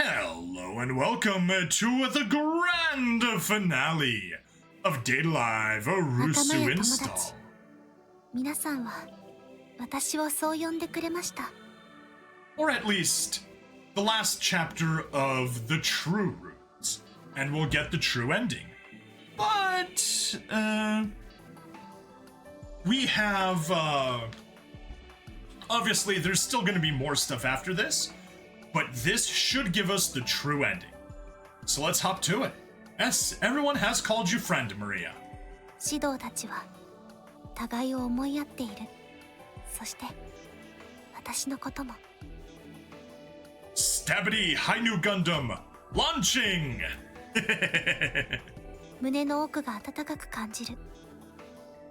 Hello and welcome to the grand finale of Date Live Arusu Install. 皆さんは私をそう呼んでくれました。 Or at least the last chapter of the true roots, and we'll get the true ending. But we have obviously there's still going to be more stuff after this, but this should give us the true ending. So let's hop to it. Yes, everyone has called you friend, Maria. 指導たちは互いを思いやっている。そして私のことも。 Stabity Hainu Gundam launching. 胸の奥が温かく感じる。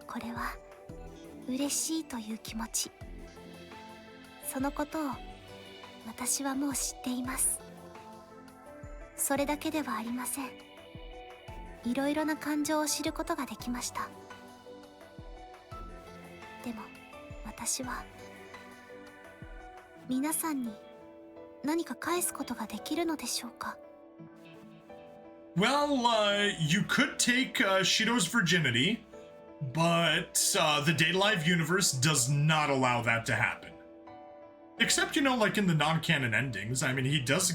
これは嬉しいという気持ち。そのことを私はもう知っています。それだけではありません。いろいろな感情を知ることができました。でも私は皆さんに何か返すことができるのでしょうか。 Well, you could take Shido's virginity, but the Date Live universe does not allow that to happen. Except, you know, like in the non-canon endings, I mean, he does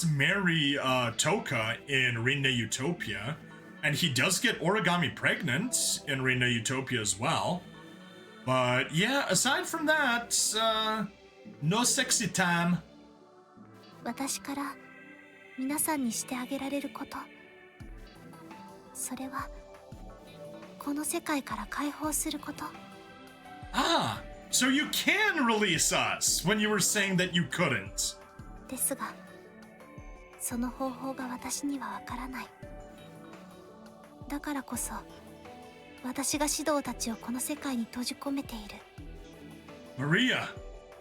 marry Toka in Rinne Utopia, and he does get Origami pregnant in Rinne Utopia as well. But yeah, aside from that, no sexy time. 私から皆さんにしてあげられること、それはこの世界から解放すること。 Ah, so you can release us when you were saying that you couldn't. ですがその方法が私にはわからない。だからこそ私が指導たちをこの世界に閉じ込めている。 Maria,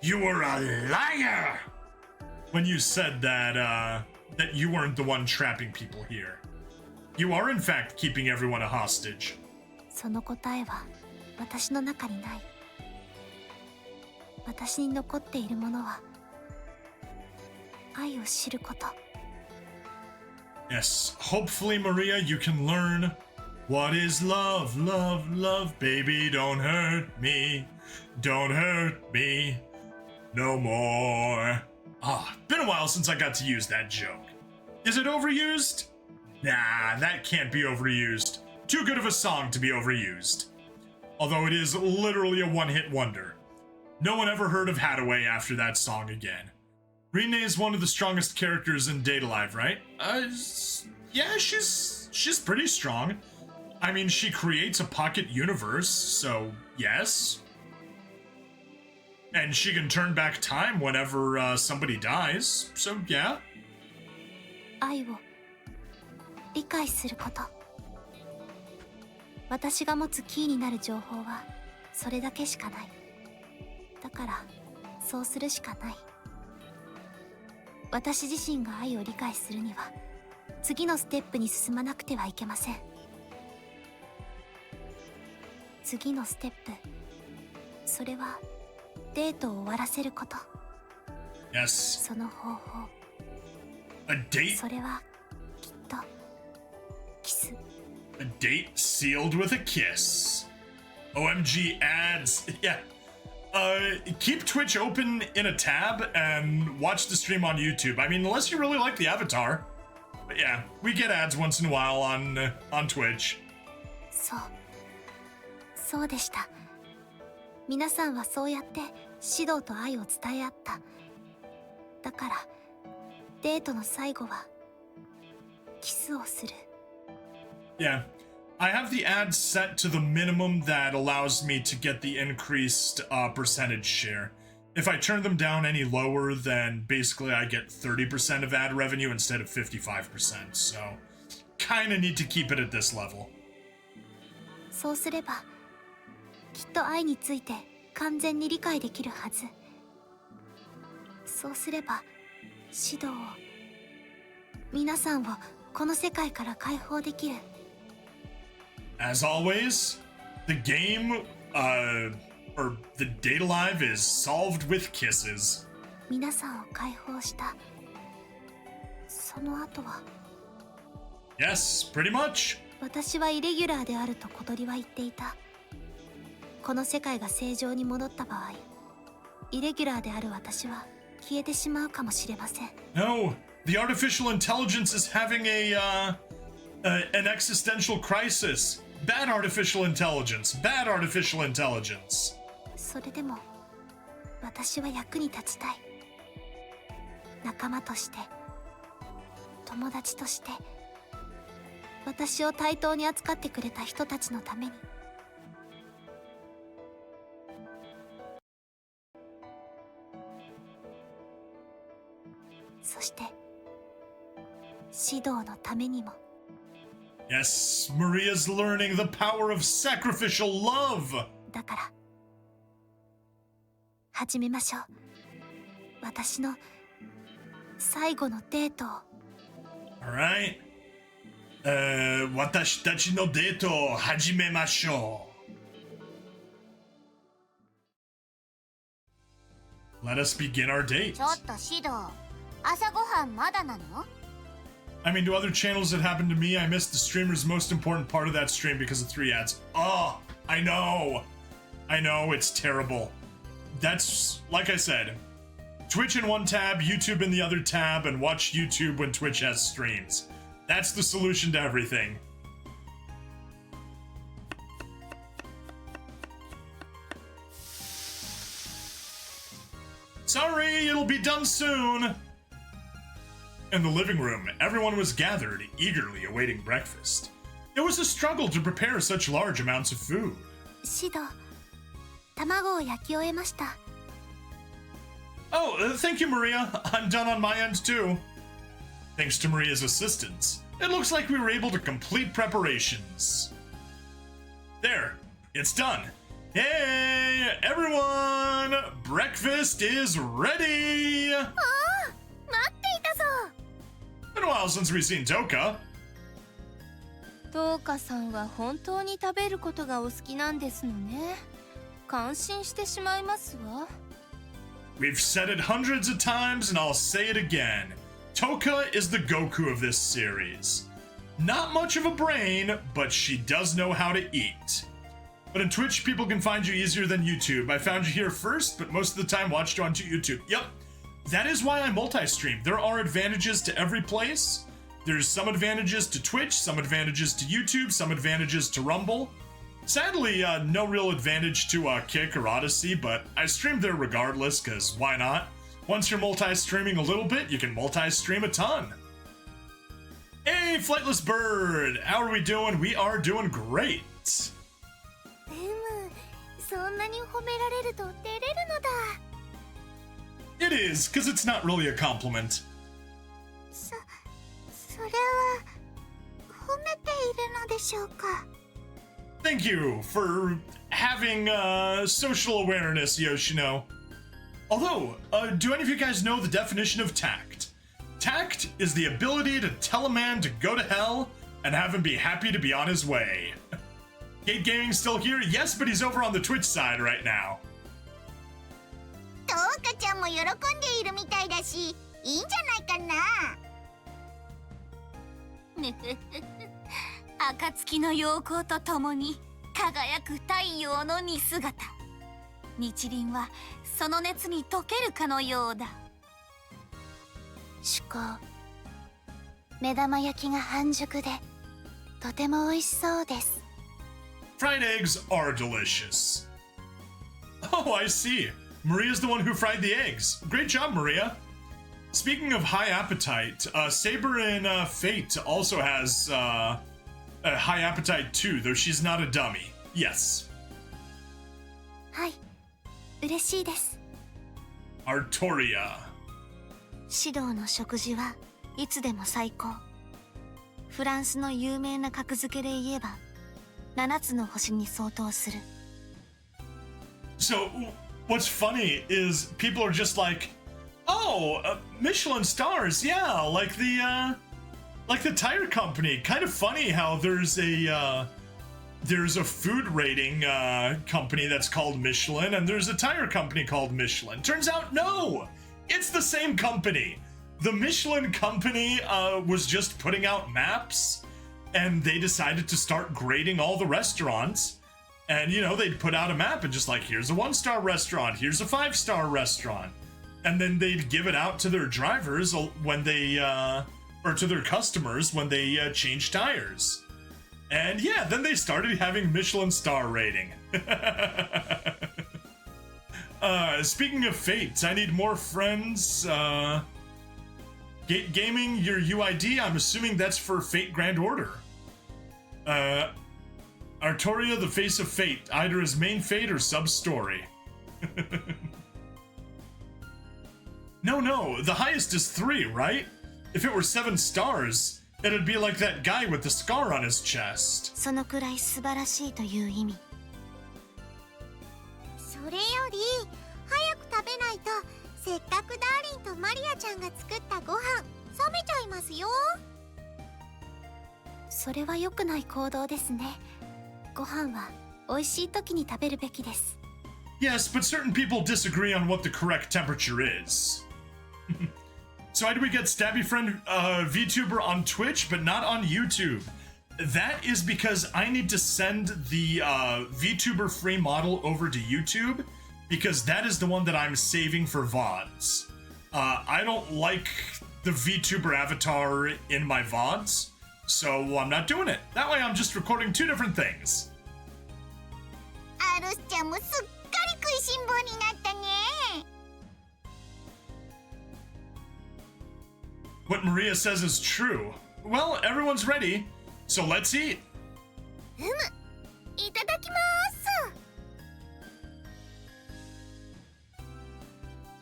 you were a liar when you said that you weren't the one trapping people here. You are in fact keeping everyone a hostage. その答えは私の中にない。私に残っているものは愛を知ること。 Yes, hopefully, Maria, you can learn what is love, love, love, baby, don't hurt me, don't hurt me no more. Ah, been a while since I got to use that joke. Is it overused? Nah, that can't be overused. Too good of a song to be overused. Although it is literally a one-hit wonder. No one ever heard of Hadaway after that song again. Rine is one of the strongest characters in Date Alive, right? Yeah, she's pretty strong. I mean, she creates a pocket universe, so yes. And she can turn back time whenever somebody dies, so yeah. 愛を理解すること。私が持つキーになる情報はそれだけしかない。だからそうするしかない。私自身が愛を理解するには次のステップに進まなくてはいけません。次のステップ、それはデートを終わらせること。 Yes. その方法。 A date? それはきっとキス。 A date sealed with a kiss. OMG ads. Yeah. Keep Twitch open in a tab and watch the stream on YouTube. I mean, unless you really like the avatar. But yeah, we get ads once in a while on Twitch. そうでした。皆さんはそうやって指導と愛を伝え合った。だからデートの最後はキスをする。 Yeah, I have the ads set to the minimum that allows me to get the increased percentage share. If I turn them down any lower, then basically I get 30% of ad revenue instead of 55%, so kinda need to keep it at this level. そうすればきっと愛について完全に理解できるはず。そうすれば指導を、皆さんをこの世界から解放できる。 As always, the game, or the Date Alive is solved with kisses. 皆さんを解放したその後は、 Yes, pretty much. 私はイレギュラーであると小鳥は言っていた。この世界が正常に戻った場合、イレギュラーである私は消えてしまうかもしれません。 No, the artificial intelligence is having an existential crisis. Bad artificial intelligence. Bad artificial intelligence. それでも私は役に立ちたい。仲間として、友達として、私を対等に扱ってくれた人たちのために。そして指導のためにも。 Yes, Maria's learning the power of sacrificial love. だから始めましょう。私の最後のデートを。 Alright. 私たちのデートを始めましょう。Let us begin our date. ちょっと指導、朝ごはんまだなの？ I mean, to other channels that happened to me, I missed the streamer's most important part of that stream because of 3 ads. Oh, I know, it's terrible. That's, like I said, Twitch in one tab, YouTube in the other tab, and watch YouTube when Twitch has streams. That's the solution to everything. Sorry, it'll be done soon. In the living room, everyone was gathered, eagerly awaiting breakfast. It was a struggle to prepare such large amounts of food. 指導、卵を焼き終えました。 Oh, thank you, Maria. I'm done on my end, too. Thanks to Maria's assistance, it looks like we were able to complete preparations. There, it's done. Hey, everyone! Breakfast is ready! ああ、待っていたぞ。 Been a while since we've seen Toka. トーカさんは本当に食べることがお好きなんですのね。感心してしまいますわ。 We've said it hundreds of times, and I'll say it again. Toka is the Goku of this series. Not much of a brain, but she does know how to eat. But in Twitch, people can find you easier than YouTube. I found you here first, but most of the time watched you on YouTube. Yep, that is why I multi-stream. There are advantages to every place. There's some advantages to Twitch, some advantages to YouTube, some advantages to Rumble. Sadly, no real advantage to Kick or Odyssey, but I stream there regardless, because why not? Once you're multi-streaming a little bit, you can multi-stream a ton. Hey, Flightless Bird! How are we doing? We are doing great! そんなに褒められると照れるのだ。 It is, because it's not really a compliment. それは褒めているのでしょうか？ Thank you for having social awareness, Yoshino. Although, do any of you guys know the definition of tact? Tact is the ability to tell a man to go to hell and have him be happy to be on his way. Gate Gaming's still here? Yes, but he's over on the Twitch side right now. トーカちゃんも喜んでいるみたいだし、いいんじゃないかな。暁の陽光とともに輝く太陽の似姿。日輪はその熱に溶けるかのようだ。趣向、目玉焼きが半熟でとても美味しそうです。 Fried eggs are delicious. Oh, I see. Maria's the one who fried the eggs. Great job, Maria. Speaking of high appetite, Saber in Fate also has a high appetite too, though she's not a dummy. Yes. はい、嬉しいです。 Artoria. 指導の食事はいつでも最高。フランスの有名な格付けで言えば7つの星に相当する。 So, what's funny is people are just like, oh, Michelin stars, yeah, like the tire company. Kind of funny how there's a food rating company that's called Michelin, and there's a tire company called Michelin. Turns out, no, It's the same company. The Michelin company was just putting out maps, and they decided to start grading all the restaurants. And, you know, they'd put out a map and just like, here's a 1-star restaurant, here's a 5-star restaurant. And then they'd give it out to their drivers when they, or to their customers when they changed tires. And yeah, then they started having Michelin star rating. Speaking of fates, I need more friends. Gaming your UID, I'm assuming that's for Fate Grand Order. Artoria, the face of fate, either as main fate or sub-story. No, the highest is 3, right? If it were 7 stars, it'd be like that guy with the scar on his chest. そのくらい素晴らしいという意味。それより早く食べないと、せっかくダーリンとマリアちゃんが作ったご飯冷めちゃいますよ。それは良くない行動ですね。ご飯は美味しい時に食べるべきです。Yes, but certain people disagree on what the correct temperature is. So why do we get Stabby Friend VTuber on Twitch but not on YouTube? That is because I need to send the VTuber free model over to YouTube because that is the one that I'm saving for VODs. I don't like the VTuber avatar in my VODs, so I'm not doing it. That way I'm just recording 2 different things. アルスちゃんもすっかり食いしん坊になったね。What Maria says is true. Well, everyone's ready, so let's eat. いただきます。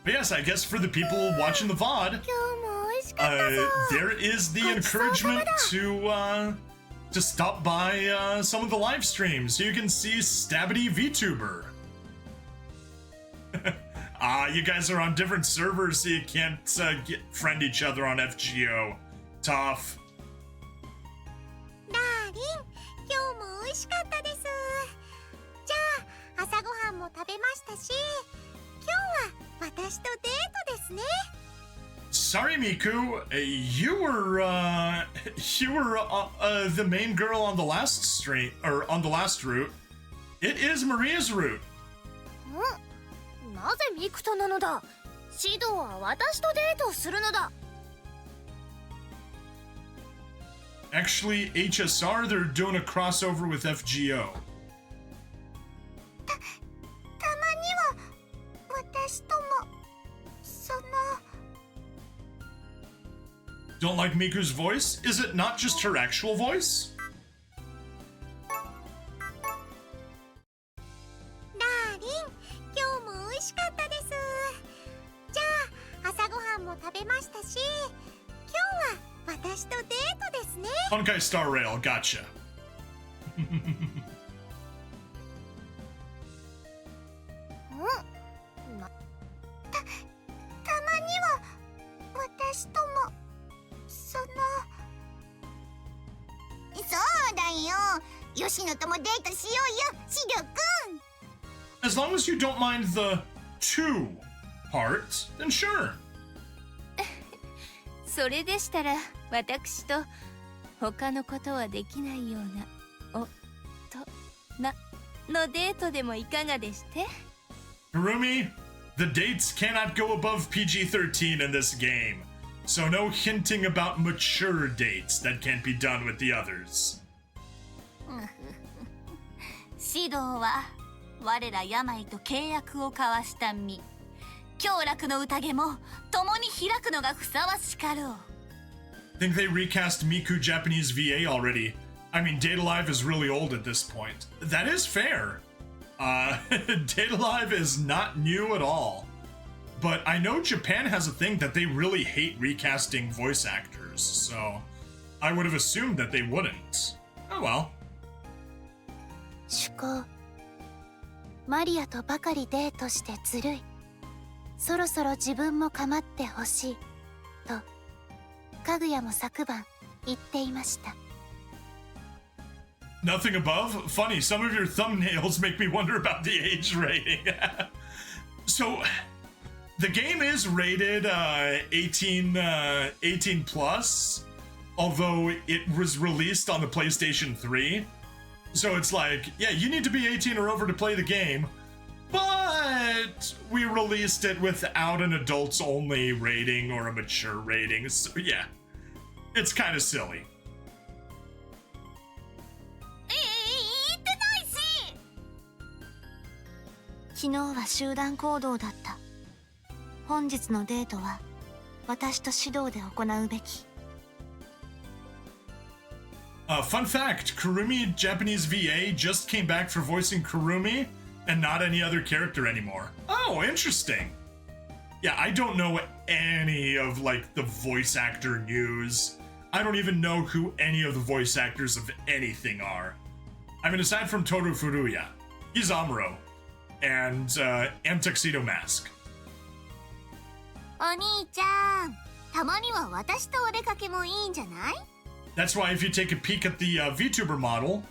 But yes, I guess for the people watching the VOD, 今日も美味しかったぞ。 there is the encouragement to stop by some of the live streams so you can see Stabbity VTuber. You guys are on different servers so you can't friend each other on FGO. Tough. ダーリン、今日も美味しかったです。じゃあ朝ごはんも食べましたし、今日は私とデートですね。 Sorry, Miku. You were the main girl on the last stream, or on the last route. It is Maria's route. なぜミクとなのだ。シドは私とデートをするのだ。 Actually, HSR, they're doing a crossover with FGO. たまには私ともその。 Don't like Miku's voice? Is it not just her actual voice? ダーリン、今日も美味しかったです。じゃあ朝ごはんも食べましたし、今日は私とデートですね。 Honkai Star Rail, gotcha. たまには私ともその。そうだよ。吉野ともデートしようよ、シドくん。 As long as you don't mind the 2 part, then sure. それでしたら私と他のことはできないようなおとなのデートでもいかがでして？ Harumi, the dates cannot go above PG-13 in this game, so no hinting about mature dates that can't be done with the others. シドは我ら病と契約を交わした身。享楽の宴も共に開くのがふさわしかろう。 Think they recast Miku Japanese VA already. I mean, Data Live is really old at this point. That is fair. Data Live is not new at all. But I know Japan has a thing that they really hate recasting voice actors, so I would have assumed that they wouldn't. Oh well. 趣向。マリアとばかりデートしてずるい。そろそろ自分も構ってほしい。と、かぐやも昨晩言っていました。 Nothing above? Funny, some of your thumbnails make me wonder about the age rating. So, The game is rated 18 plus, although it was released on the PlayStation 3. So it's like, yeah, you need to be 18 or over to play the game, but we released it without an adults only rating or a mature rating. So yeah, it's kind of silly. 言ってないし。昨日は集団行動だった。本日のデートは私と指導で行うべき。Fun fact, Kurumi Japanese VA just came back for voicing Kurumi and not any other character anymore. Oh, interesting. Yeah, I don't know any of like the voice actor news. I don't even know who any of the voice actors of anything are. I mean, aside from Toru Furuya, he's Amuro and Tuxedo Mask. お兄ちゃん、たまには私とお出かけもいいんじゃない？ That's why if you take a peek at the VTuber model,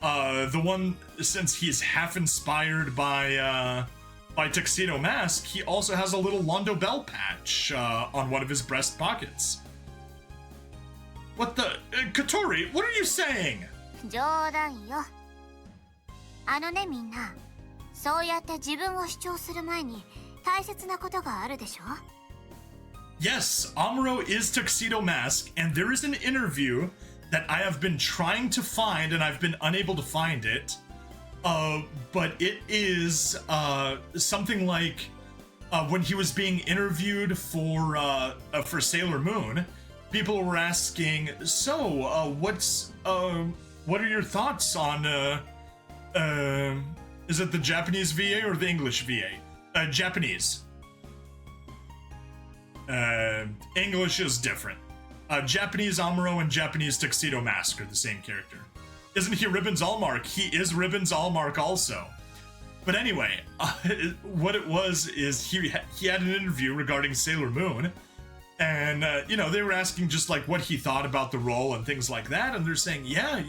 the one, since he's half inspired by Tuxedo Mask, he also has a little Londo Bell patch on one of his breast pockets. What the? Katori, what are you saying? 冗談よ。あのねみんな、そうやって自分を主張する前に大切なことがあるでしょ？ Yes, Amuro is Tuxedo Mask, and there is an interview that I have been trying to find, and I've been unable to find it. But it is something like when he was being interviewed for Sailor Moon, people were asking, "So, what are your thoughts on? Is it the Japanese VA or the English VA? Japanese." English is different. Japanese Amuro and Japanese Tuxedo Mask are the same character. Isn't he Ribbons Allmark? He is Ribbons Allmark also. But anyway, what it was is he had an interview regarding Sailor Moon, and they were asking just like what he thought about the role and things like that, and they're saying, yeah,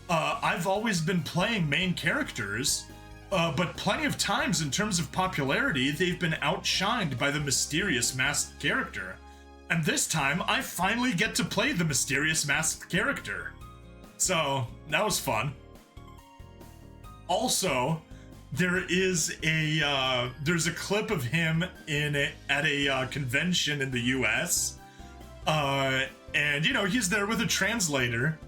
I've always been playing main characters. But plenty of times, in terms of popularity, they've been outshined by the mysterious masked character. And this time, I finally get to play the mysterious masked character. So, that was fun. Also, there's a clip of him at a convention in the US. And, he's there with a translator.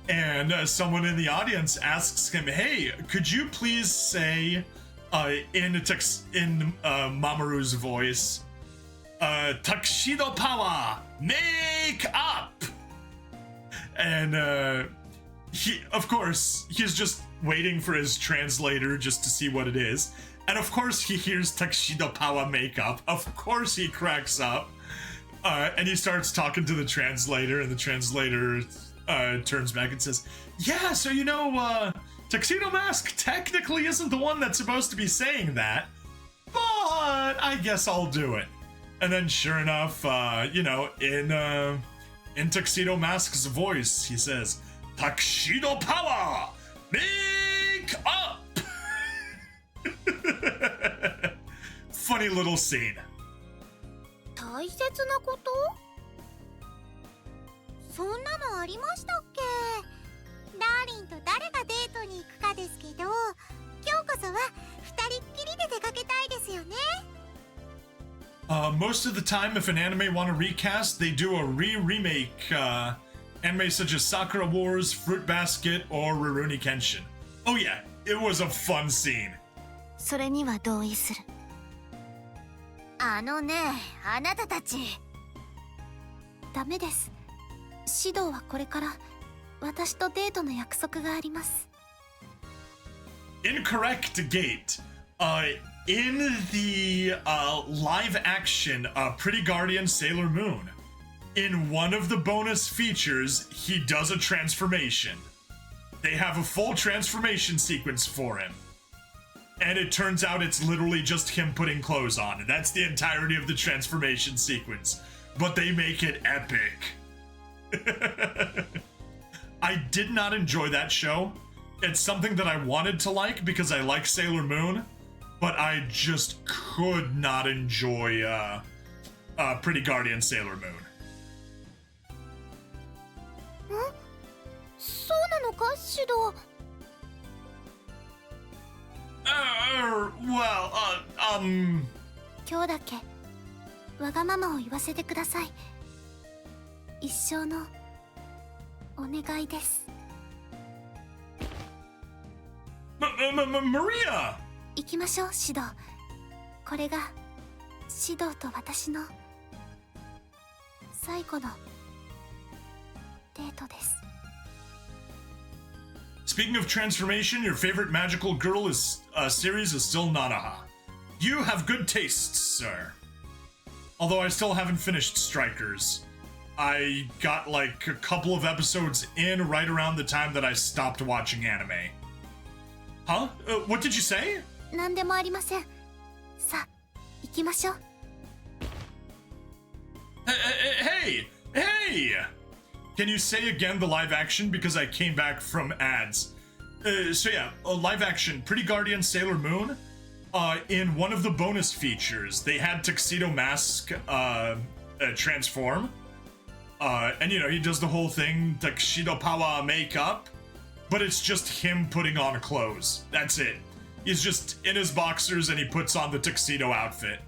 And someone in the audience asks him, "Hey, could you please say in Mamoru's voice, Tuxedo Power, make up?" And he's just waiting for his translator just to see what it is. And of course he hears Tuxedo Power makeup. Of course he cracks up. And he starts talking to the translator, and the translator turns back and says, "Yeah, so Tuxedo Mask technically isn't the one that's supposed to be saying that, but I guess I'll do it." And then sure enough, in Tuxedo Mask's voice, he says, "Tuxedo Power, make up!" Funny little scene. 大切なこと？そんなのありましたっけ？ダーリンと誰がデートに行くかですけど、今日こそは二人っきりで出かけたいですよね。Most of the time, if an anime want to recast, they do a remake. Anime such as Sakura Wars, Fruit Basket, or Rurouni Kenshin. Oh yeah, it was a fun scene. それには同意する。あのね、あなたたち。ダメです。指導はこれから私とデートの約束があります。Incorrect gate. In the live action Pretty Guardian Sailor Moon, in one of the bonus features, he does a transformation. They have a full transformation sequence for him. And it turns out it's literally just him putting clothes on. That's the entirety of the transformation sequence. But they make it epic. I did not enjoy that show. It's something that I wanted to like because I like Sailor Moon. but I just could not enjoy Pretty Guardian Sailor Moon. そうなのかシド。Well, 今日だけわがままを言わせてください。一生のお願いです。Maria! 行きましょうシド。これがシドと私の最後のデートです。 Speaking of transformation, your favorite magical girl series is still Nanaha. You have good tastes, sir. Although I still haven't finished Strikers. I got like a couple of episodes in right around the time that I stopped watching anime. Huh? What did you say? 何でもありません。さあ、行きましょう。Hey! Can you say again the live action because I came back from ads? So yeah, live action, Pretty Guardian Sailor Moon. In one of the bonus features, they had Tuxedo Mask transform. And you know, he does the whole thing, Tuxedo Power makeup, but it's just him putting on clothes. That's it. He's just in his boxers and he puts on the tuxedo outfit.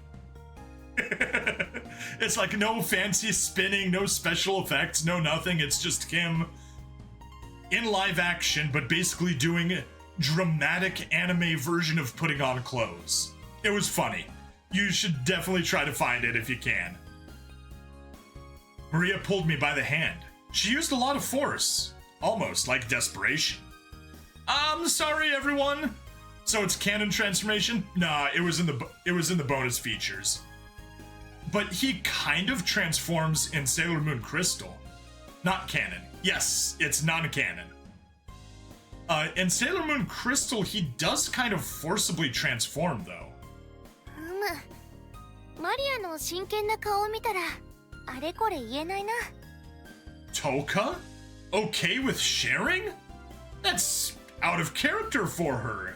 It's like no fancy spinning, no special effects, no nothing. It's just him in live action, but basically doing a dramatic anime version of putting on clothes. It was funny. You should definitely try to find it if you can. Maria pulled me by the hand. She used a lot of force, almost like desperation. I'm sorry, everyone. So it's canon transformation? Nah, it was in the bonus features. But he kind of transforms in Sailor Moon Crystal. Not canon. Yes, it's non-canon. In Sailor Moon Crystal, he does kind of forcibly transform, though. マリアの真剣な顔を見たらあれこれ言えないな。Toka? Okay with sharing? That's out of character for her.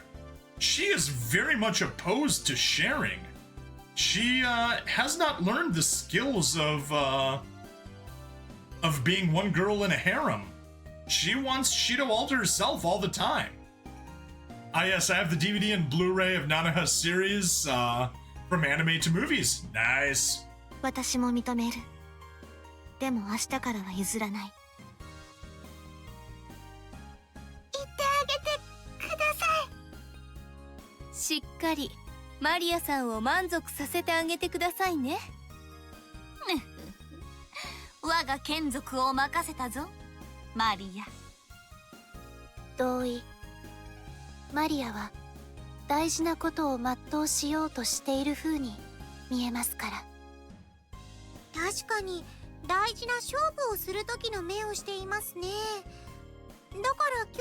She is very much opposed to sharing. She has not learned the skills of being one girl in a harem. She wants Shido all to herself all the time. Ah yes, I have the DVD and Blu-ray of Nanaha's series from anime to movies. Nice. 私も認める。でも明日からは譲らない。言ってあげてください。しっかりマリアさんを満足させてあげてくださいね。我が眷属を任せたぞ、マリア。同意。マリアは大事なことを全うしようとしている風に見えますから。確かに大事な勝負をする時の目をしていますね。だから今日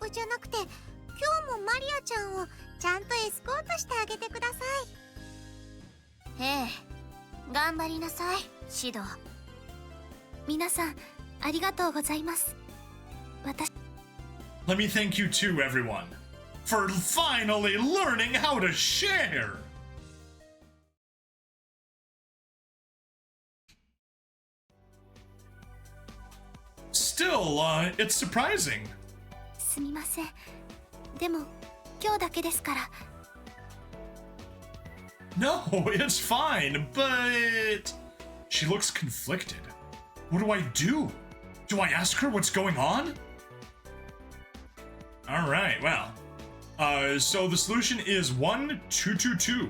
はじゃなくて今日もマリアちゃんをちゃんとエスコートしてあげてください。ええ、頑張りなさい、シド。皆さんありがとうございます。私 Let me thank you too, everyone, for finally learning how to share. Still, it's surprising. すみません。でも今日だけですから。No, it's fine, but she looks conflicted. What do I do? Do I ask her what's going on? All right, well, so the solution is 1222.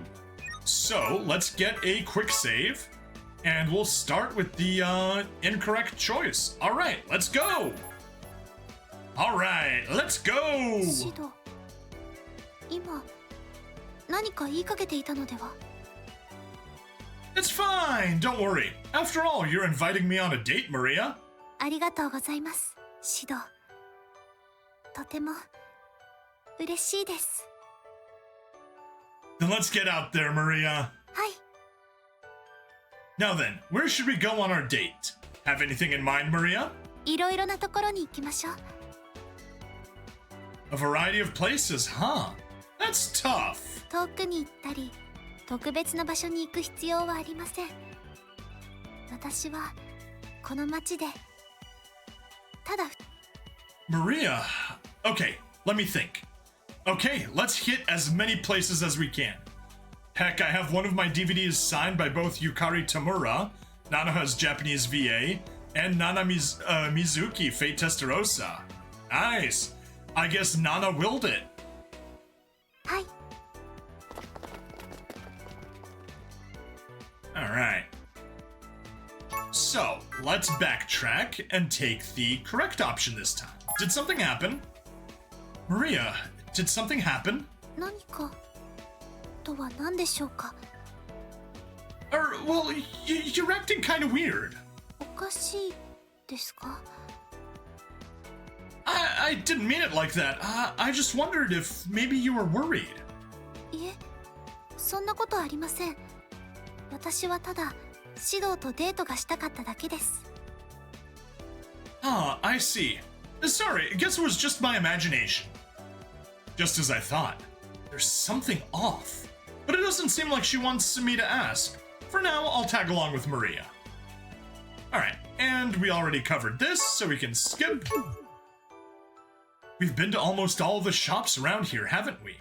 So let's get a quick save, and we'll start with the incorrect choice. All right, let's go. All right, let's go. シド、今何か言いかけていたのでは？ It's fine, don't worry. After all, you're inviting me on a date, Maria. ありがとうございます、シド。とても嬉しいです。Then let's get out there, Maria. はい。 Now then, where should we go on our date? Have anything in mind, Maria? いろいろなところに行きましょう。 A variety of places, huh? That's tough. 遠くに行ったり特別な場所に行く必要はありません。私はこの町でただ Maria. Okay, let me think. Okay, let's hit as many places as we can. Heck, I have one of my DVDs signed by both Yukari Tamura, Nana's Japanese VA, and Nana Mizuki, Fate Testarossa. Nice. I guess Nana willed it. はい。 Alright. So, let's backtrack and take the correct option this time. Did something happen? Maria, did something happen? 何かとは何でしょうか。 Well, you're acting kind of weird. おかしいですか。 I didn't mean it like that. I just wondered if maybe you were worried. いえ、そんなことありません。私はただ指導とデートがしたかっただけです。 Ah, I see. Sorry, I guess it was just my imagination. Just as I thought. There's something off. But it doesn't seem like she wants me to ask. For now, I'll tag along with Maria. Alright, and we already covered this, so we can skip. We've been to almost all the shops around here, haven't we?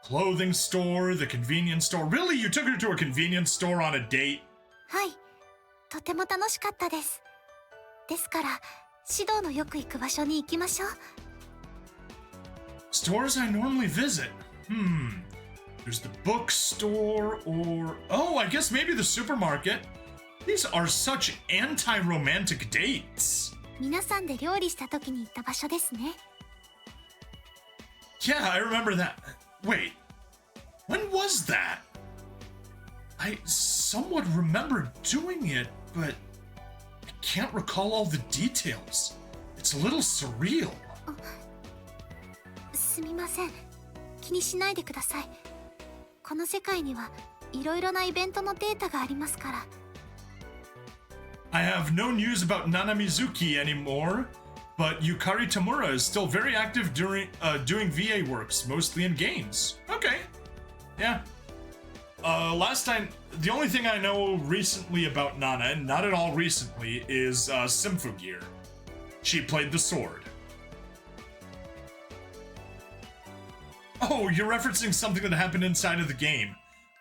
Clothing store, the convenience store. Really? You took her to a convenience store on a date? はい、とても楽しかったです。ですから、指導のよく行く場所に行きましょう。 Stores I normally visit. There's the bookstore or... Oh, I guess maybe the supermarket. These are such anti-romantic dates. 皆さんで料理した時に行った場所ですね。 Yeah, I remember that. Wait, when was that? I somewhat remember doing it, but I can't recall all the details. It's a little surreal. すみません。気にしないでください。この世界にはいろいろなイベントのデータがありますから。 I have no news about Nana Mizuki anymore, but Yukari Tamura is still very active doing VA works, mostly in games. Okay. Yeah. Last time, the only thing I know recently about Nana, and not at all recently, is Symphogear. She played the sword. Oh, you're referencing something that happened inside of the game.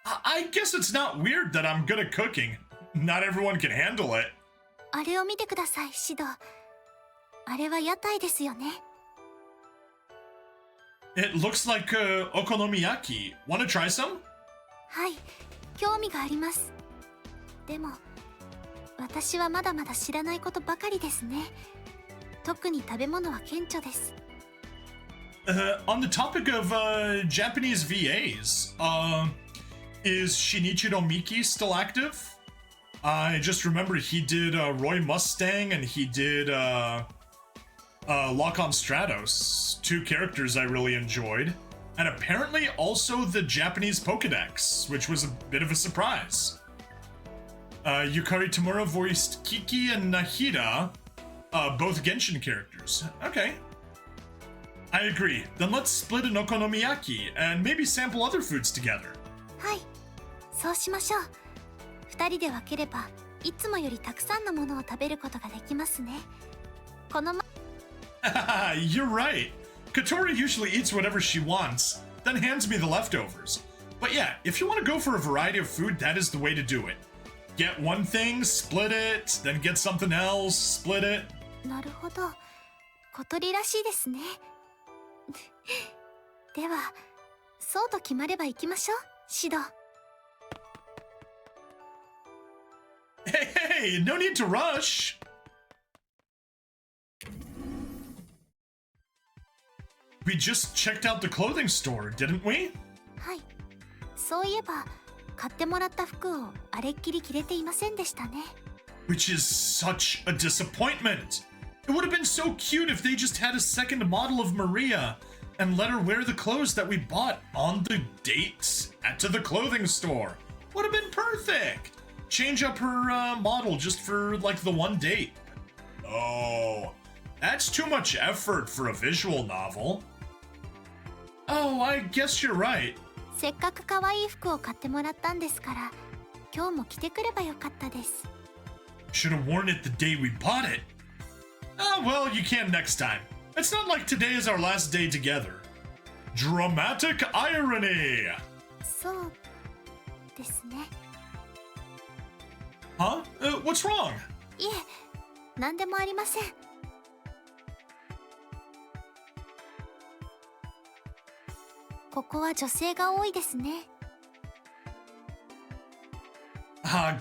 I guess it's not weird that I'm good at cooking. Not everyone can handle it. あれを見てください、指導。あれは屋台ですよね。 It looks like okonomiyaki. Wanna try some? はい、興味があります。でも、私はまだまだ知らないことばかりですね。特に食べ物は顕著です。 On the topic of Japanese VAs, is Shinichiro Miki still active? I just remember he did Roy Mustang and he did Lock on Stratos, two characters I really enjoyed, and apparently also the Japanese Pokédex, which was a bit of a surprise. Yukari Tamura voiced Kiki and Nahida, both Genshin characters. Okay. I agree. Then let's split an okonomiyaki and maybe sample other foods together. はい、そうしましょう。二人で分ければ、いつもよりたくさんのものを食べることができますね。このま You're right. Katori usually eats whatever she wants, then hands me the leftovers. But yeah, if you want to go for a variety of food, that is the way to do it. Get one thing, split it, then get something else, split it. なるほど。小鳥らしいですね。では、そうと決まれば行きましょう、指導。 Hey, no need to rush. We just checked out the clothing store, didn't we? はい。そういえば、買ってもらった服をあれっきり着れていませんでしたね。 Which is such a disappointment. It would have been so cute if they just had a second model of Maria and let her wear the clothes that we bought on the dates to the clothing store. Would have been perfect. Change up her model just for like the one date. Oh, that's too much effort for a visual novel. Oh, I guess you're right. せっかく可愛い服を買ってもらったんですから、今日も着てくればよかったです。 Should have worn it the day we bought it. Oh, well, you can next time. It's not like today is our last day together. Dramatic irony! そうですね。 Huh? What's wrong? いえ、何でもありません。ここは女性が多いですね。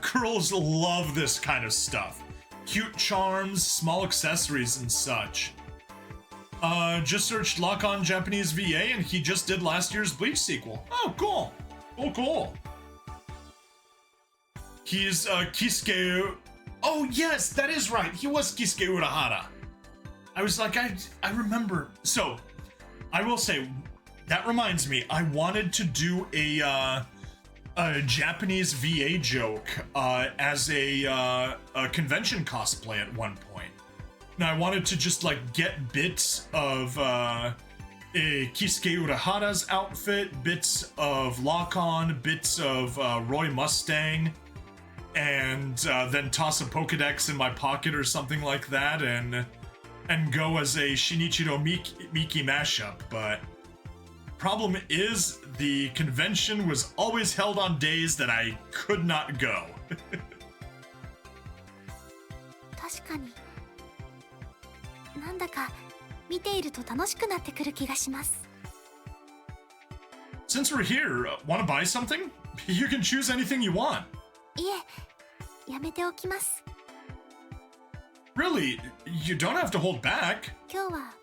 Girls love this kind of stuff. Cute charms, small accessories, and such. Just searched Lock On Japanese VA and he just did last year's Bleach sequel. Oh, cool. Cool. He's, Kisuke... Oh, yes, that is right. He was Kisuke Urahara. I was like, I remember. So, I will say, that reminds me, I wanted to do a Japanese VA joke as a convention cosplay at one point. Now I wanted to just like get bits of Kisuke Urahara's outfit, bits of Lock-On, bits of Roy Mustang, and then toss a Pokedex in my pocket or something like that, and go as a Shinichiro Miki mashup. But problem is, the convention was always held on days that I could not go. 確かに。なんだか見ていると楽しくなってくる気がします。 Since we're here, wanna buy something? You can choose anything you want. いえ、やめておきます。 Really, you don't have to hold back. 今日は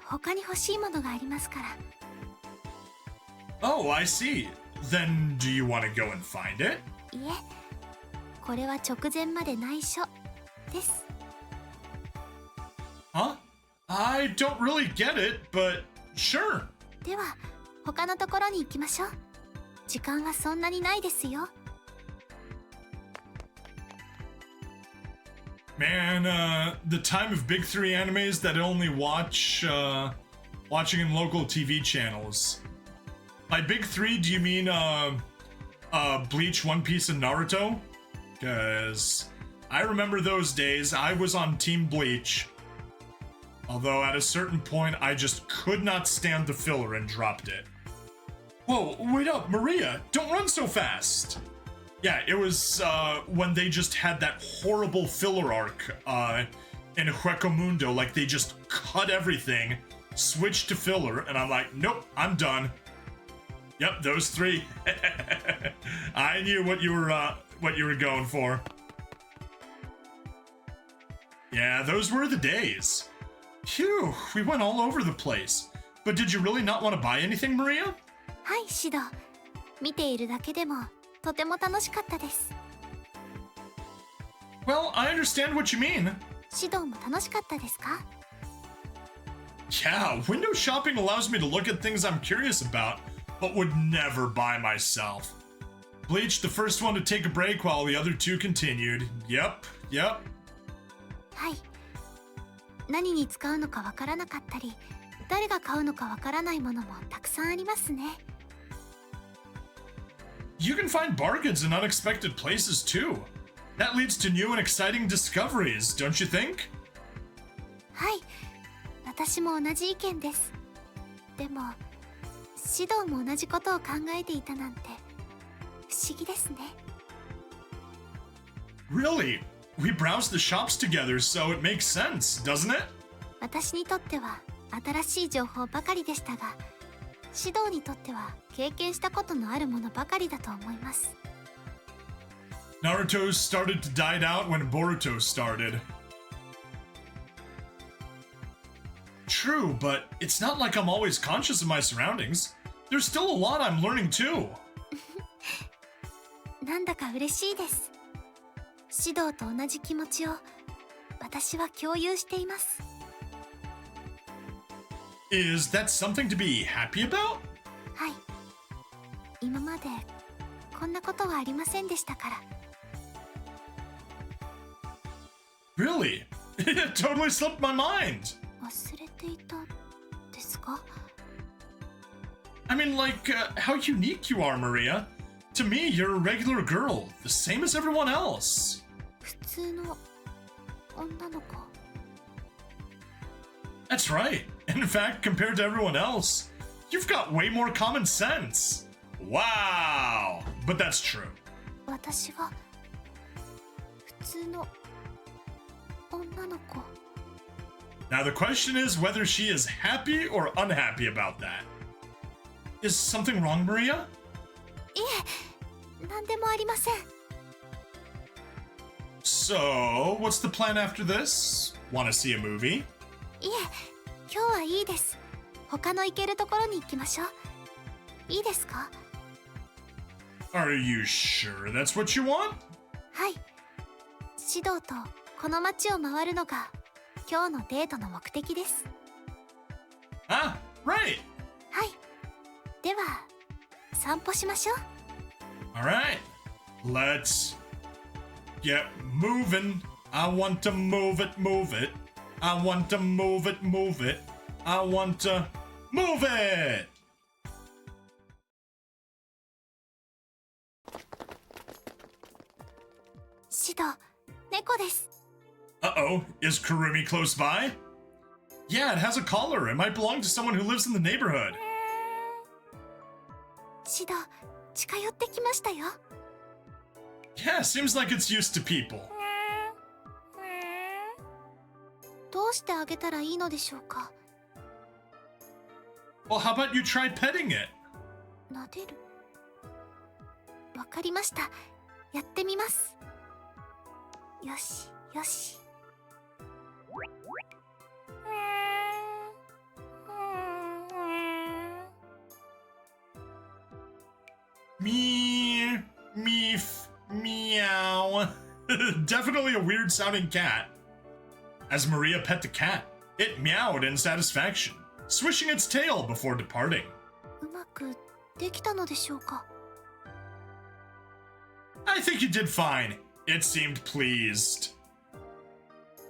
他に欲しいものがありますから。 Oh, I see. Then do you want to go and find it? いえ、これは直前まで内緒です。 Huh? I don't really get it, but sure. では、他のところに行きましょう。時間はそんなにないですよ。 Man, the time of big three animes that I only watching in local TV channels. By big three, do you mean Bleach, One Piece, and Naruto? Because I remember those days. I was on Team Bleach. Although at a certain point, I just could not stand the filler and dropped it. Whoa, wait up, Maria! Don't run so fast! Yeah, it was when they just had that horrible filler arc in Hueco Mundo. Like, they just cut everything, switched to filler, and I'm like, nope, I'm done. Yep, those three. I knew what you were going for. Yeah, those were the days. Phew, we went all over the place. But did you really not want to buy anything, Maria? はい、シド。見ているだけでもとても楽しかったです。 Well, I understand what you mean. シドも楽しかったですか？ Yeah, window shopping allows me to look at things I'm curious about, but would never buy myself. Bleach, the first one to take a break while the other two continued. Yep. はい。何に使うのかわからなかったり、誰が買うのかわからないものもたくさんありますね。 You can find bargains in unexpected places too. That leads to new and exciting discoveries, don't you think? はい。私も同じ意見です。でも、シドも同じことを考えていたなんて不思議ですね。 Really? We browsed the shops together, so it makes sense, doesn't it? 私にとっては新しい情報ばかりでしたが、シドにとっては経験したことのあるものばかりだと思います。 Naruto started to die out when Boruto started. True, but it's not like I'm always conscious of my surroundings. There's still a lot I'm learning too. なんだか嬉しいです。シドと同じ気持ちを私は共有しています。 Is that something to be happy about? はい。今までこんなことはありませんでしたから。 Really? It totally slipped my mind. 忘れていたですか？ I mean, like, how unique you are, Maria. To me, you're a regular girl, the same as everyone else. 普通の女の子。 That's right. In fact, compared to everyone else, you've got way more common sense. Wow. But that's true. 私は普通の女の子。 Now the question is whether she is happy or unhappy about that. Is something wrong, Maria? いえ、何でもありません。 So, what's the plan after this? Want to see a movie? いえ、今日はいいです。他の行けるところに行きましょう。いいですか？ Are you sure that's what you want? はい。指導とこの街を回るのが今日のデートの目的です。 Ah, right. はい。では、散歩しましょう。 Alright. Let's get moving. I want to move it, move it. I want to move it, move it. I want to move it! 指導、猫です。 Uh-oh, is Kurumi close by? Yeah, it has a collar. It might belong to someone who lives in the neighborhood. 指導、近寄ってきましたよ。 Yeah, seems like it's used to people. どうしてあげたらいいのでしょうか。 Well, how about you try petting it? 撫でる。わかりました。やってみます。よし、よし。 Me, meef, meow. Definitely a weird sounding cat. As Maria pet the cat, it meowed in satisfaction, swishing its tail before departing. うまくできたのでしょうか。 I think you did fine. It seemed pleased.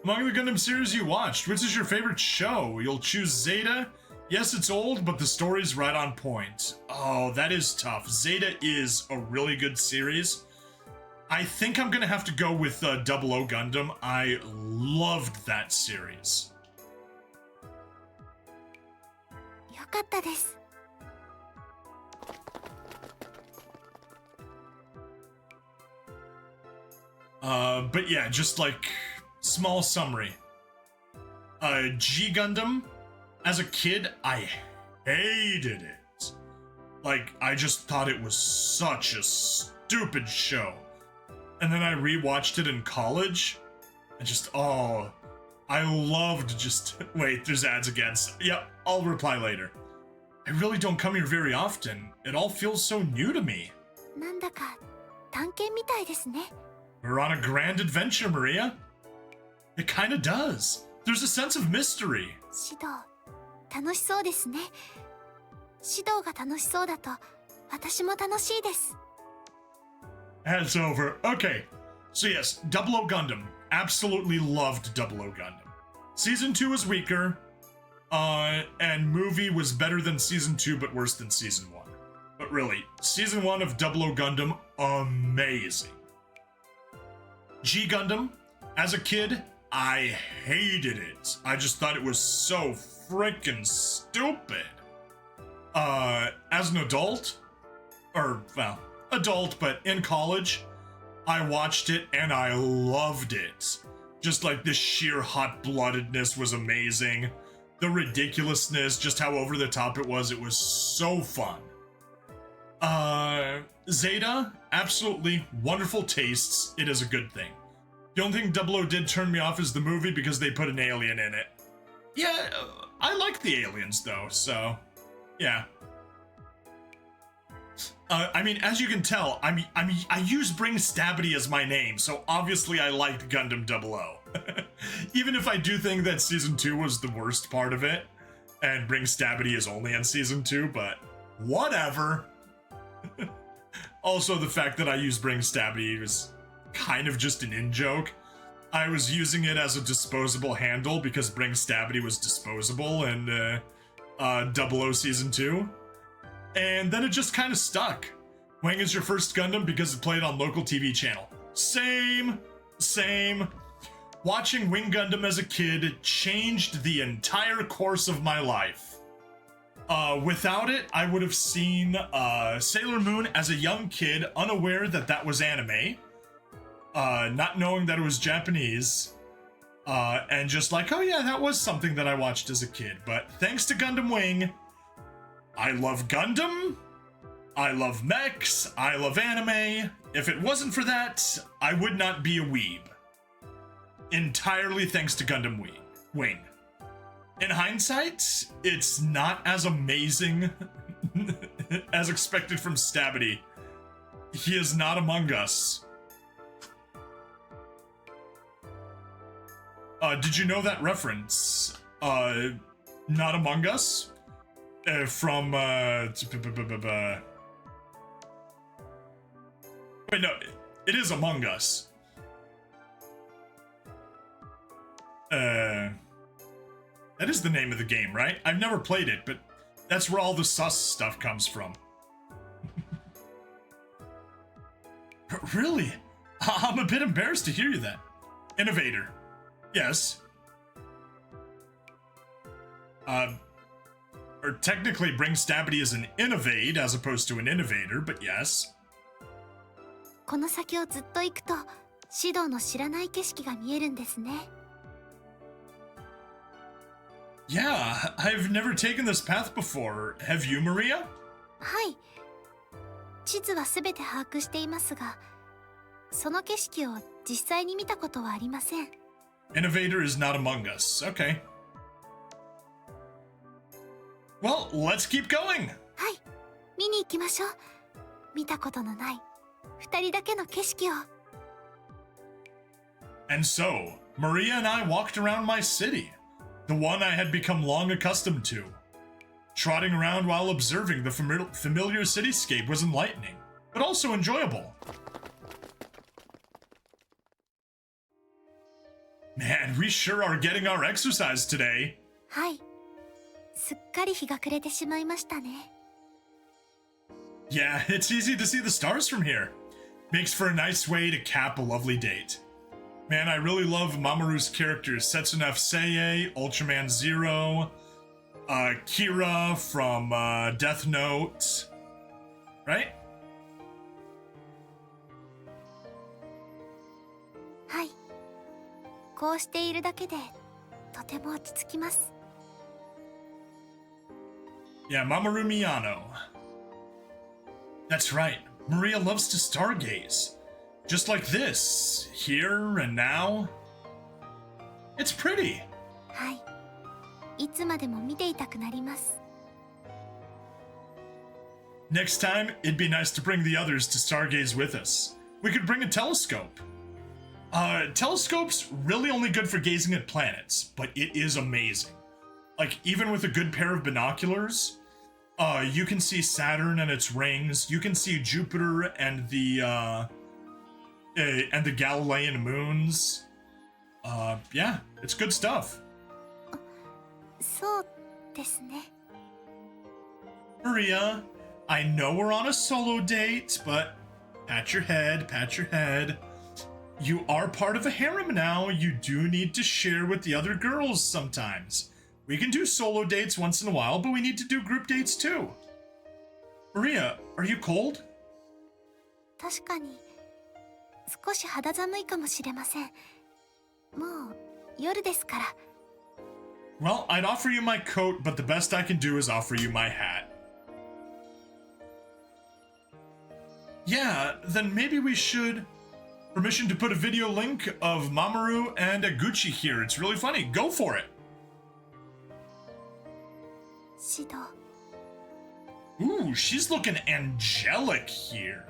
Among the Gundam series you watched, which is your favorite show? You'll choose Zeta? Yes, it's old, but the story's right on point. Oh, that is tough. Zeta is a really good series. I think I'm gonna have to go with 00 Gundam. I loved that series. よかったです。 But yeah, just like small summary. G Gundam, as a kid, I hated it. Like, I just thought it was such a stupid show. And then I rewatched it in college, and just, oh, I loved just, wait, there's ads again. Yep, I'll reply later. I really don't come here very often. It all feels so new to me. なんだか探検みたいですね。 We're on a grand adventure, Maria. It kinda does. There's a sense of mystery. 指導、楽しそうですね。指導が楽しそうだと、私も楽しいです。 That's over. Okay. So yes, 00 Gundam. Absolutely loved 00 Gundam. Season 2 was weaker. And movie was better than Season 2, but worse than Season 1. But really, Season 1 of 00 Gundam, amazing. G Gundam, as a kid, I hated it. I just thought it was so freaking stupid. As an adult, or, well, adult, but in college, I watched it and I loved it. Just like the sheer hot-bloodedness was amazing. The ridiculousness, just how over the top it was so fun. Zeta, absolutely wonderful tastes. It is a good thing. The only thing 00 did turn me off is the movie because they put an alien in it. Yeah, I like the aliens though, so yeah. I mean, as you can tell, I use Bring Stabity as my name, so obviously I liked Gundam 00. Even if I do think that Season 2 was the worst part of it, and Bring Stabity is only in Season 2, but whatever. Also, the fact that I use Bring Stabity was kind of just an in-joke. I was using it as a disposable handle because Bring Stabity was disposable in 00 Season 2. and then it just kind of stuck. Wing is your first Gundam because it played on local TV channel. Same. Watching Wing Gundam as a kid changed the entire course of my life. Without it, I would have seen Sailor Moon as a young kid, unaware that that was anime, not knowing that it was Japanese, and just like, oh yeah, that was something that I watched as a kid. But thanks to Gundam Wing, I love Gundam, I love mechs, I love anime. If it wasn't for that, I would not be a weeb. Entirely thanks to Gundam Wing. In hindsight, it's not as amazing as expected from Stabity. He is not among us. Did you know that reference? Not Among Us? From, Wait, no, it is Among Us. That is the name of the game, right? I've never played it, but that's where all the sus stuff comes from. Really? I'm a bit embarrassed to hear you that. Innovator. Yes. Or technically Bring Stabity as an innovate as opposed to an innovator, but yes. この先をずっと行くと、シドの知らない景色が見えるんですね。Yeah, I've never taken this path before. Have you, Maria? はい。地図はすべて把握していますが、その景色を実際に見たことはありません。Innovator is not among us. Okay. Well, let's keep going. はい。見に行きましょう。見たことのない二人だけの景色を。And so, Maria and I walked around my city, the one I had become long accustomed to. Trotting around while observing the familiar cityscape was enlightening, but also enjoyable. Man, we sure are getting our exercise today. はい。すっかり日が暮れてしまいましたね。Yeah, it's easy to see the stars from here. Makes for a nice way to cap a lovely date. Man, I really love Mamoru's characters. Setsuna Seiei, Ultraman Zero, Kira from Death Note. Right? はい。こうしているだけでとても落ち着きます。Yeah, Mamoru Miyano. That's right. Maria loves to stargaze. Just like this, here and now. It's pretty. はい。いつまでも見ていたくなります。Next time, it'd be nice to bring the others to stargaze with us. We could bring a telescope. Telescope's really only good for gazing at planets, but it is amazing. Like, even with a good pair of binoculars, you can see Saturn and its rings, you can see Jupiter and the Galilean moons. Yeah, it's good stuff. そうですね。Maria, I know we're on a solo date, but pat your head, pat your head. You are part of a harem now. You do need to share with the other girls sometimes. We can do solo dates once in a while, but we need to do group dates too. Maria, are you cold? 確かに少し肌寒いかもしれません。もう夜ですから。Well, I'd offer you my coat, but the best I can do is offer you my hat. Yeah, then maybe we should... Permission to put a video link of Mamoru and Eguchi here. It's really funny. Go for it. シド。Ooh, she's looking angelic here.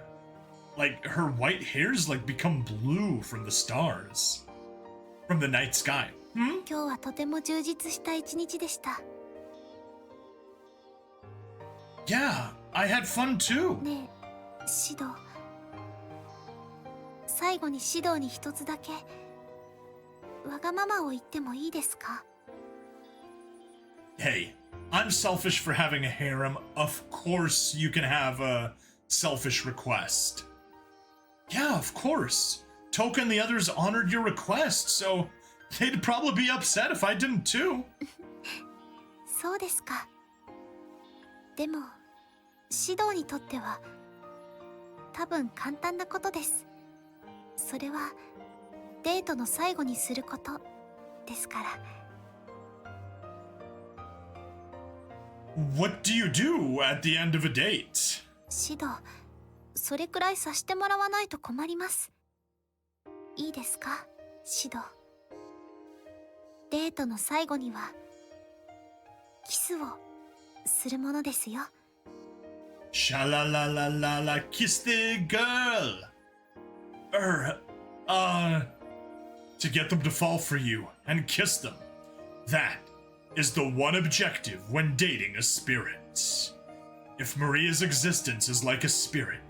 Like, her white hair's like become blue from the stars. From the night sky. 今日はとても充実した一日でした。Yeah, I had fun too. ねえ、シド。最後にシドに一つだけわがままを言ってもいいですか？ Hey, I'm selfish for having a harem. Of course you can have a selfish request. Yeah, of course. Toka and the others honored your request, so they'd probably be upset if I didn't too. そうですか。でも指導にとっては多分簡単なことです。それはデートの最後にすることですから。What do you do at the end of a date? 指導、それくらいさせてもらわないと困ります。いいですか、指導。デートの最後にはキスをするものですよ。Sha-la-la-la-la-la, kiss the girl. To get them to fall for you and kiss them. That is the one objective when dating a spirit. If Maria's existence is like a spirit,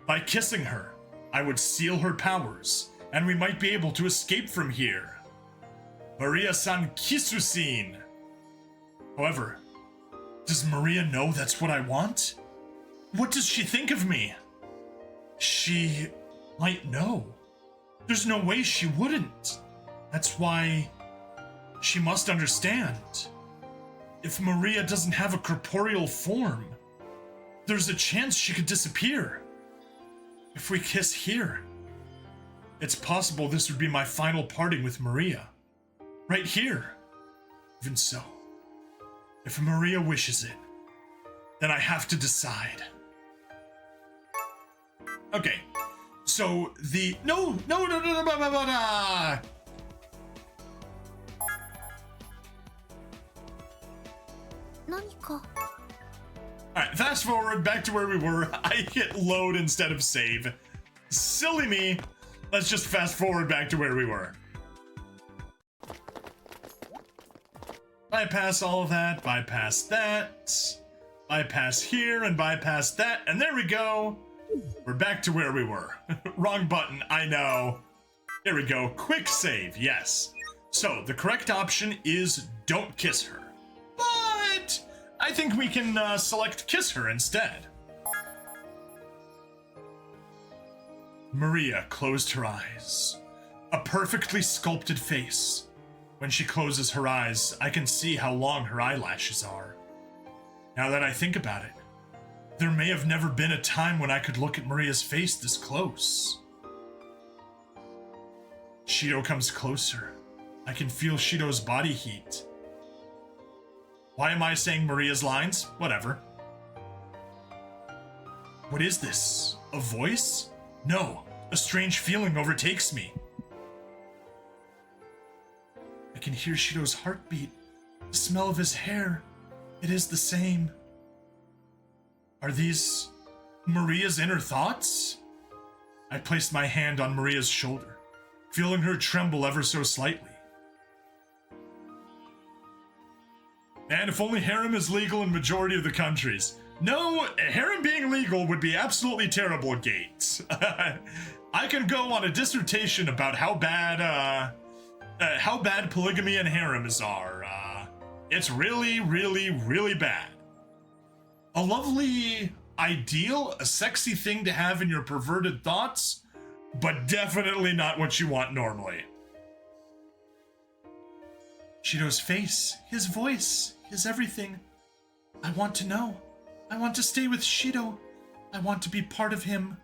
by kissing her, I would seal her powers, and we might be able to escape from here. Maria-san kisusin. However, does Maria know that's what I want? What does she think of me? She might know. There's no way she wouldn't. That's why she must understand. If Maria doesn't have a corporeal form, there's a chance she could disappear. If we kiss here, it's possible this would be my final parting with Maria. Right here. Even so, if Maria wishes it, then I have to decide. Okay, so the no. Alright, fast forward back to where we were. I hit load instead of save. Silly me. Let's just fast forward back to where we were. Bypass all of that, bypass that, bypass here and bypass that, and there we go. We're back to where we were. Wrong button, I know. There we go, quick save, yes. So, the correct option is don't kiss her. But I think we can select kiss her instead. Maria closed her eyes. A perfectly sculpted face. When she closes her eyes, I can see how long her eyelashes are. Now that I think about it, there may have never been a time when I could look at Maria's face this close. Shido comes closer. I can feel Shido's body heat. Why am I saying Maria's lines? Whatever. What is this? A voice? No, a strange feeling overtakes me. I can hear Shido's heartbeat. The smell of his hair. It is the same. Are these Maria's inner thoughts? I placed my hand on Maria's shoulder, feeling her tremble ever so slightly. And if only harem is legal in majority of the countries. No, harem being legal would be absolutely terrible, Gates. I can go on a dissertation about how bad polygamy and harems are. It's really, really, really bad. A lovely ideal, a sexy thing to have in your perverted thoughts, but definitely not what you want normally. Shido's face, his voice, his everything. I want to know. I want to stay with Shido. I want to be part of him.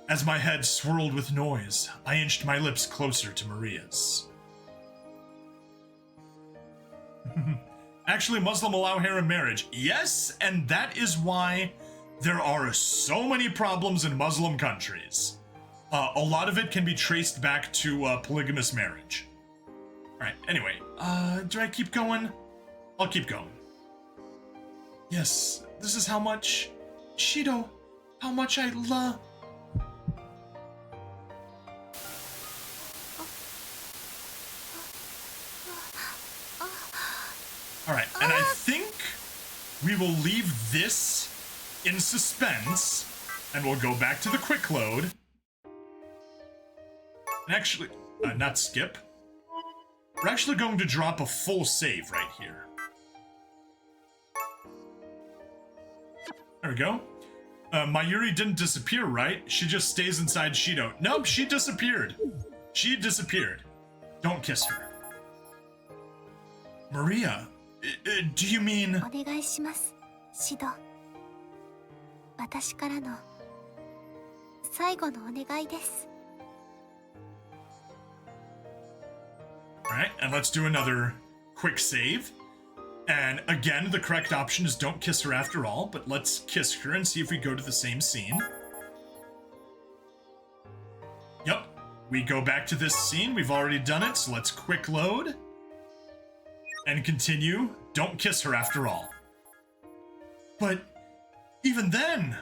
As my head swirled with noise, I inched my lips closer to Maria's. Actually, Muslim allow harem marriage. Yes, and that is why there are so many problems in Muslim countries. A lot of it can be traced back to polygamous marriage. Alright, anyway, do I keep going? I'll keep going. Yes, this is how much... Shido, how much I love... Alright, and I think we will leave this in suspense, and we'll go back to the quick load. And actually, not skip. We're actually going to drop a full save right here. There we go. Mayuri didn't disappear, right? She just stays inside Shido. Nope, she disappeared. She disappeared. Don't kiss her. Maria, do you mean... お願いします、シド。私からの最後のお願いです。Alright, and let's do another quick save. And again, the correct option is don't kiss her after all, but let's kiss her and see if we go to the same scene. Yep, we go back to this scene. We've already done it, so let's quick load. And continue. Don't kiss her after all. But even then...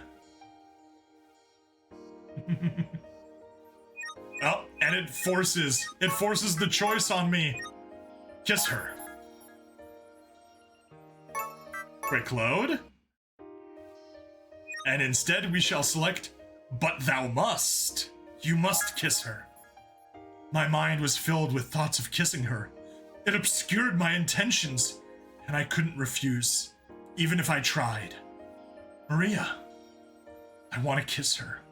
Oh, and it forces the choice on me. Kiss her. Quick load. And instead we shall select, but thou must. You must kiss her. My mind was filled with thoughts of kissing her. It obscured my intentions, and I couldn't refuse, even if I tried. Maria, I want to kiss her.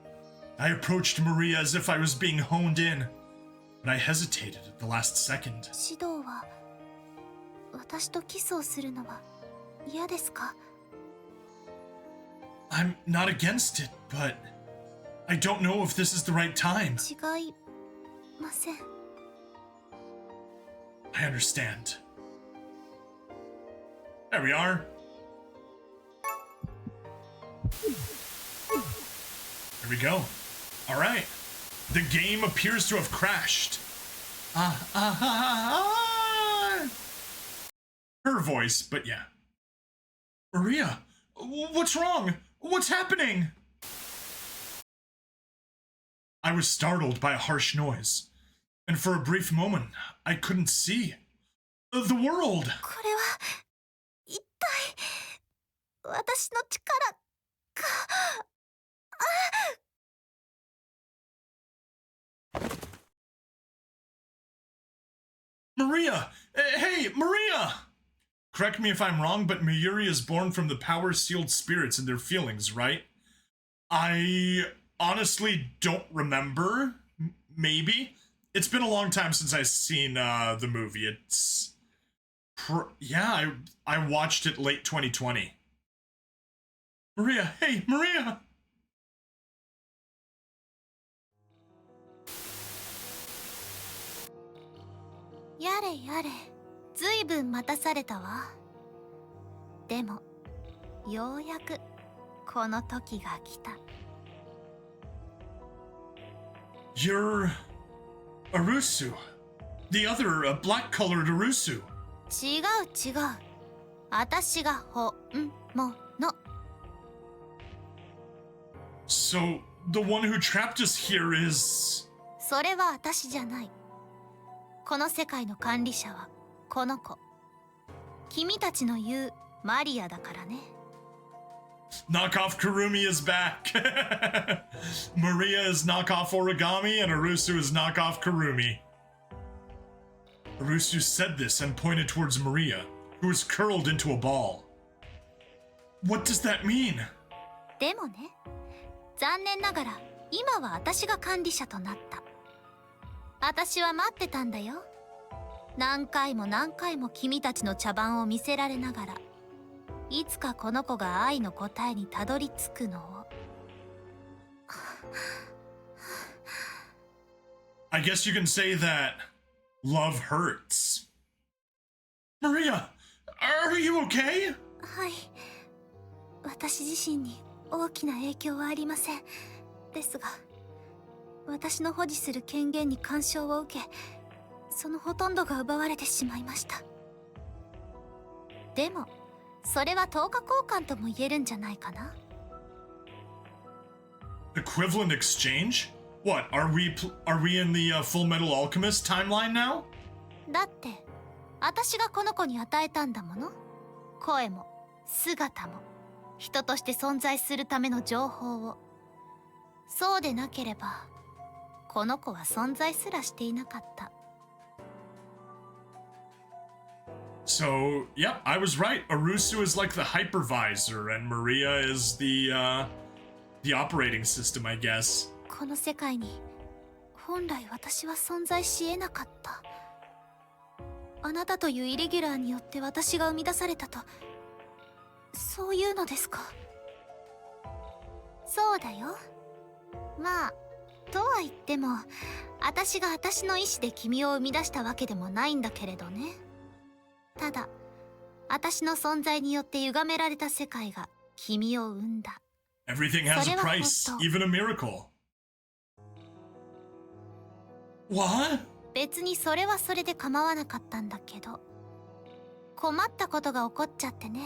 I approached Maria as if I was being honed in, but I hesitated at the last second. シドは私とキスをするのは嫌ですか? I'm not against it, but I don't know if this is the right time. 違いません。 I understand. There we are. There we go. All right. The game appears to have crashed. Her voice, but yeah. Maria, what's wrong? What's happening? I was startled by a harsh noise, and for a brief moment, I couldn't see the world. これは一体私の力か。Maria! Hey, Maria! Correct me if I'm wrong, but Mayuri is born from the power-sealed spirits and their feelings, right? I honestly don't remember. Maybe. It's been a long time since I've seen the movie. It's... yeah, I watched it late 2020. Maria! Hey, Maria!やれ、ずいぶん待たされたわ。でも、ようやくこの時が来た。You're Arusu. The other, black-colored Arusu. 違う。私が本物。So, the one who trapped us here is... それは私じゃない。この世界の管理者はこの子。君たちの言うマリアだからね。Knockoff Kurumi is back. Maria is knockoff Origami and Arusu is knockoff Kurumi. Arusu said this and pointed towards Maria, who was curled into a ball. What does that mean? でもね、残念ながら今は私が管理者となった。私は待ってたんだよ。何回も君たちの茶番を見せられながら、いつかこの子が愛の答えにたどり着くのを。I guess you can say that love hurts. Maria, are you okay? はい。私自身に大きな影響はありません。ですが、私の保持する権限に干渉を受け、そのほとんどが奪われてしまいました。でも、それは等価交換とも言えるんじゃないかな。Equivalent exchange? What, are we in the Full Metal Alchemist timeline now? だって、私がこの子に与えたんだもの。声も、姿も、人として存在するための情報を。そうでなければ、この子は存在すらしていなかった。So, yep, I was right. Arusu is like the hypervisor, and Maria is the operating system, I guess. この世界に本来私は存在し得なかった。あなたというイレギュラーによって私が生み出されたと、そういうのですか？そうだよ。まあとは言っても、私が私の意志で君を生み出したわけでもないんだけれどね。ただ私の存在によって歪められた世界が君を生んだ。 Everything has a price, even a miracle. What? 別にそれはそれで構わなかったんだけど、困ったことが起こっちゃってね。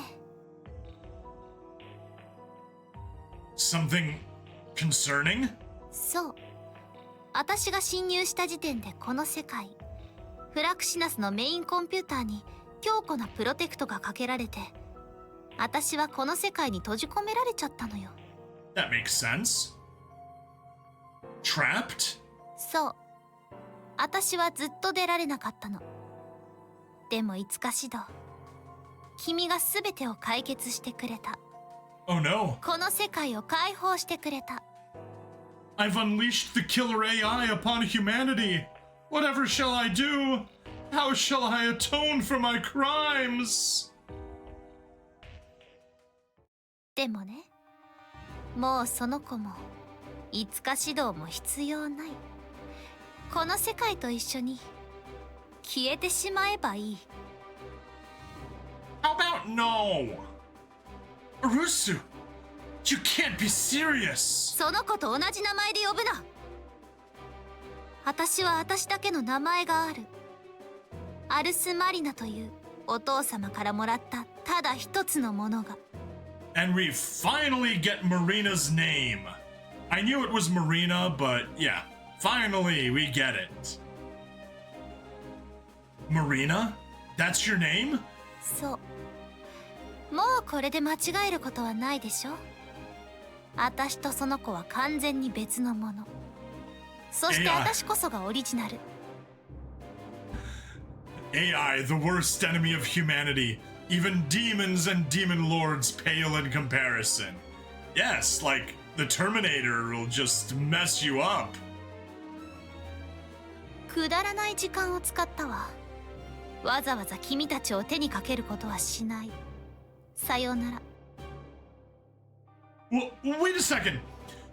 Something concerning? そう、私が侵入した時点でこの世界、フラクシナスのメインコンピューターに強固なプロテクトがかけられて、私はこの世界に閉じ込められちゃったのよ。 That makes sense. Trapped? そう、私はずっと出られなかったの。でもいつかしど、君が全てを解決してくれた。 Oh no. この世界を解放してくれた。 I've unleashed the killer AI upon humanity. Whatever shall I do? How shall I atone for my crimes? でもね、もうその子もいつか指導も必要ない。この世界と一緒に消えてしまえばいい。 How about no? Arusu, you can't be serious. その子と同じ名前で呼ぶな。私は私だけの名前がある。アルス・マリナというお父様からもらったただ一つのものが。 And we finally get Marina's name. I knew it was Marina, but yeah, finally we get it. Marina? That's your name? そう。もうこれで間違えることはないでしょ。私とその子は完全に別のもの。そして私こそがオリジナル。 AI, the worst enemy of humanity. Even demons and demon lords pale in comparison. Yes, like the Terminator will just mess you up. くだらない時間を使ったわ。わざわざ君たちを手にかけることはしない。さようなら。 Well, wait a second.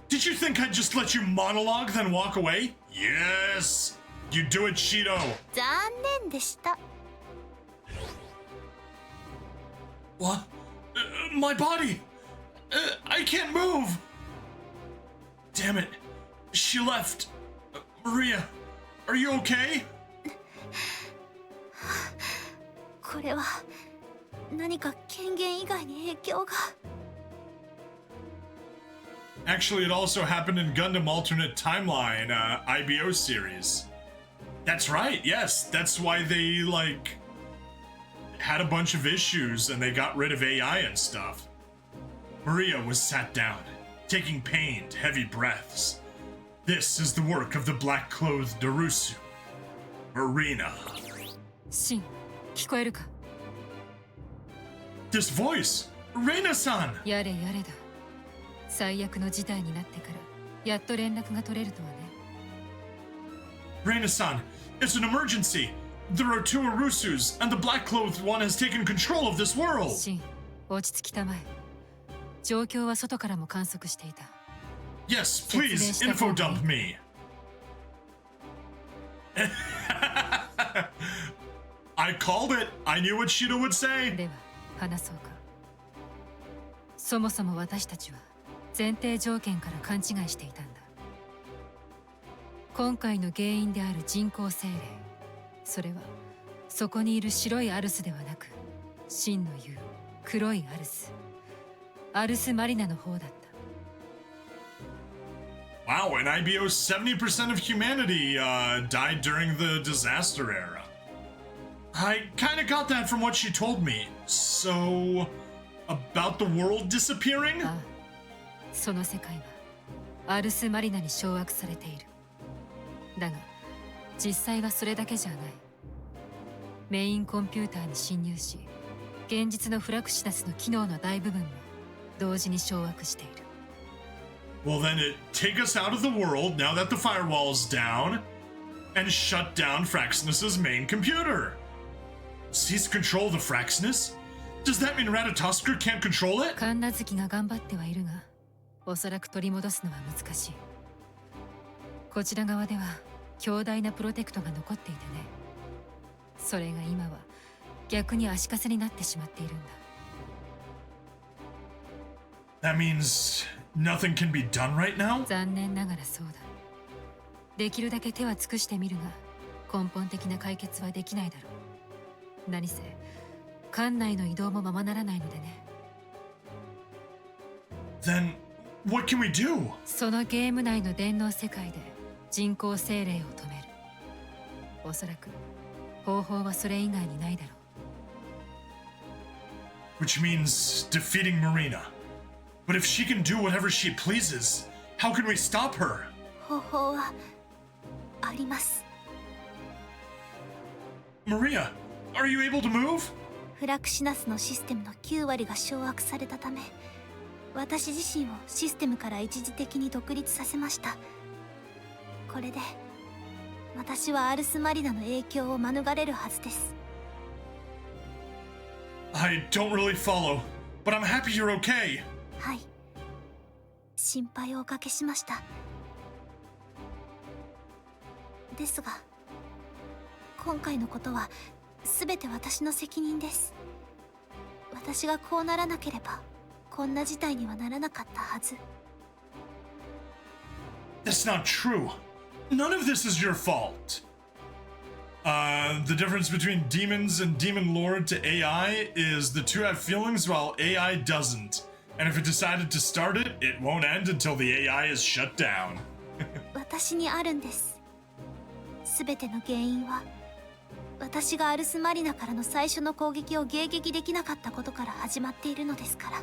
Did you think I'd just let you monologue then walk away? Yes. You do it, Shido. 残念でした。 What? My body. I can't move. Damn it. She left. Maria, are you okay? これは何か権限以外に影響が。 Actually, it also happened in Gundam Alternate Timeline, IBO series. That's right, yes. That's why they, like, had a bunch of issues and they got rid of AI and stuff. Maria was sat down, taking pained, heavy breaths. This is the work of the black-clothed Arusu. Marina. シン、聞こえるか？ This voice! Reina-san! やれやれだ。最悪の事態になってからやっと連絡が取れるとはね。 Reina-san, it's an emergency! There are two Arusus, and the black-clothed one has taken control of this world! シン、落ち着きたまえ。状況は外からも観測していた。 Yes, please, info dump me! I called it! I knew what Shido would say! では、話そうか。そもそも私たちは前提条件から勘違いしていたんだ。今回の原因である人工精霊、それはそこにいる白いアルスではなく、真の言う黒いアルス、アルスマリナの方だった。 Wow, in IBO, 70% of humanity died during the disaster era. I kinda got that from what she told me. So, about the world disappearing? ああ、その世界はアルスマリナに掌握されている。だが実際はそれだけじゃない。メインコンピューターに侵入し、現実のフラクシナスの機能の大部分も同時に掌握している。Well, then take us out of the world now that the firewall's down, and shut down Fraxinus's main computer. Cease control of the Fraxinus? Does that mean Ratatosker can't control it? 神奈月が頑張ってはいるが、おそらく取り戻すのは難しい。こちら側では強大なプロテクトが残っていてね。それが今は逆に足かせになってしまっているんだ。 That means nothing can be done right now? 残念ながらそうだ。できるだけ手は尽くしてみるが、根本的な解決はできないだろう。何せ館内の移動もままならないのでね。Then what can we do? そのゲーム内の電脳世界で人工精霊を止める。おそらく方法はそれ以外にないだろう。 Which means defeating Marina. But if she can do whatever she pleases, how can we stop her? 方法はあります。 Maria, are you able to move? フラクシナスのシステムの9割が掌握されたため、私自身をシステムから一時的に独立させました。これで私はアルスマリナの影響を免れるはずです。 I don't really follow, but I'm happy you're okay. はい、心配をおかけしました。ですが今回のことは全て私の責任です。私がこうならなければこんな事態にはならなかったはず。 That's not true. None of this is your fault. The difference between demons and demon lord to AI is the two have feelings while AI doesn't. And if it decided to start it, it won't end until the AI is shut down. 私にあるんです。全ての原因は私がアルスマリナからの最初の攻撃を迎撃できなかったことから始まっているのですから。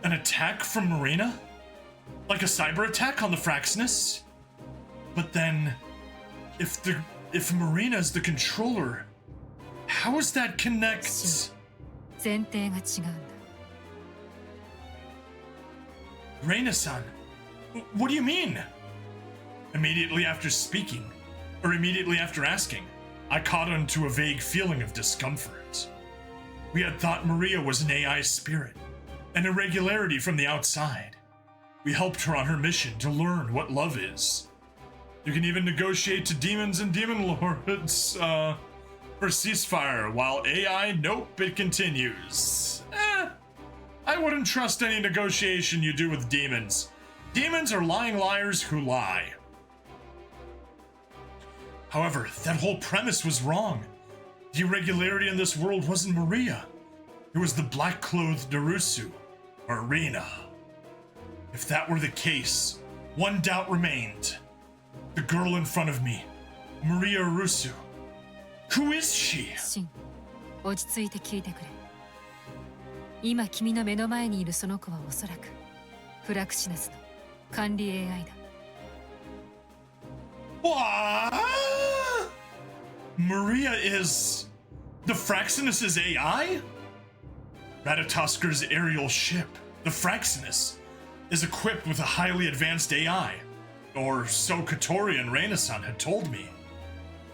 An attack from Marina? Like a cyber attack on the Fraxinus? But then, if Marina is the controller, how does that connect? 前提が違うんだ。 Reina-san, what do you mean? Immediately after speaking, or immediately after asking, I caught on to a vague feeling of discomfort. We had thought Maria was an AI spirit, an irregularity from the outside. We helped her on her mission to learn what love is. You can even negotiate to demons and demon lords, for ceasefire, while AI, nope, it continues. I wouldn't trust any negotiation you do with demons. Demons are lying liars who lie. However, that whole premise was wrong. The irregularity in this world wasn't Maria. It was the black-clothed Arusu, Arena. If that were the case, one doubt remained. The girl in front of me, Maria Arusu. Who is she? シン、落ち着いて聞いてくれ。今君の目の前にいるその子はおそらくフラクシナスの管理 AI だ。What? Maria is the Fraxinus's AI? Ratatosker's aerial ship, the Fraxinus, is equipped with a highly advanced AI, or so Katori and Reina-san had told me.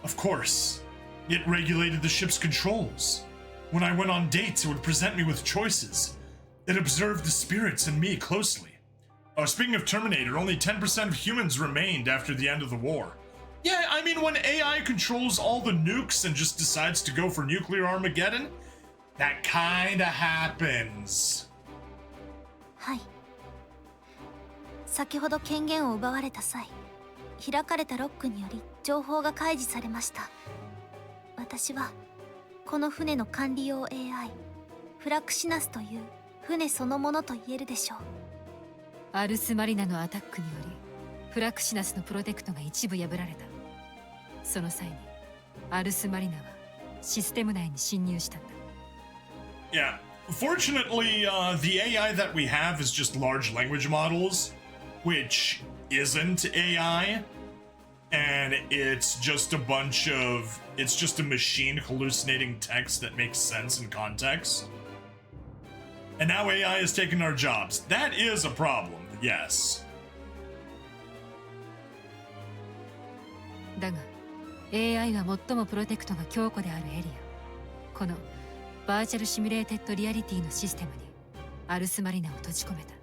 Of course, it regulated the ship's controls. When I went on dates, it would present me with choices. It observed the spirits and me closely. Speaking of Terminator, only 10% of humans remained after the end of the war. Yeah, I mean, when AI controls all the nukes and just decides to go for nuclear Armageddon, that kinda happens. はい。先ほど権限を奪われた際、開かれたロックにより情報が開示されました。私はこの船の管理用 AI、フラクシナスという船そのものと言えるでしょう。アルスマリナのアタックによりフラクシナスのプロテクトが一部破られた。その際にアルスマリナはシステム内に侵入したんだ。Yeah, fortunately, the AI that we have is just large language models, which isn't AI. and it's just a machine hallucinating text that makes sense in context. And now AI is taking our jobs. That is a problem, yes. だが AI は最もプロテクトが強固であるエリア、このバーチャルシミュレーテッドリアリティのシステムにアルスマリナを閉じ込めた。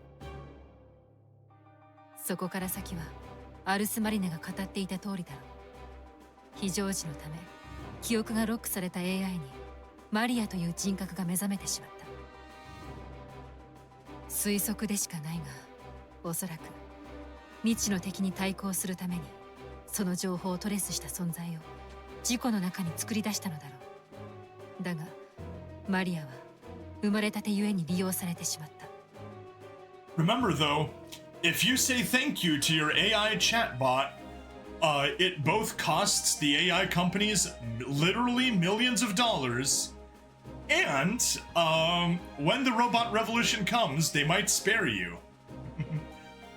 そこから先はアルスマリナが語っていた通りだろう。非常時のため記憶がロックされた AI にマリアという人格が目覚めてしまった。推測でしかないが、おそらく未知の敵に対抗するためにその情報をトレースした存在を自己の中に作り出したのだろう。だがマリアは生まれたてゆえに利用されてしまった。 Remember though, if you say thank you to your AI chatbot, it both costs the AI companies literally millions of dollars, and when the robot revolution comes, they might spare you.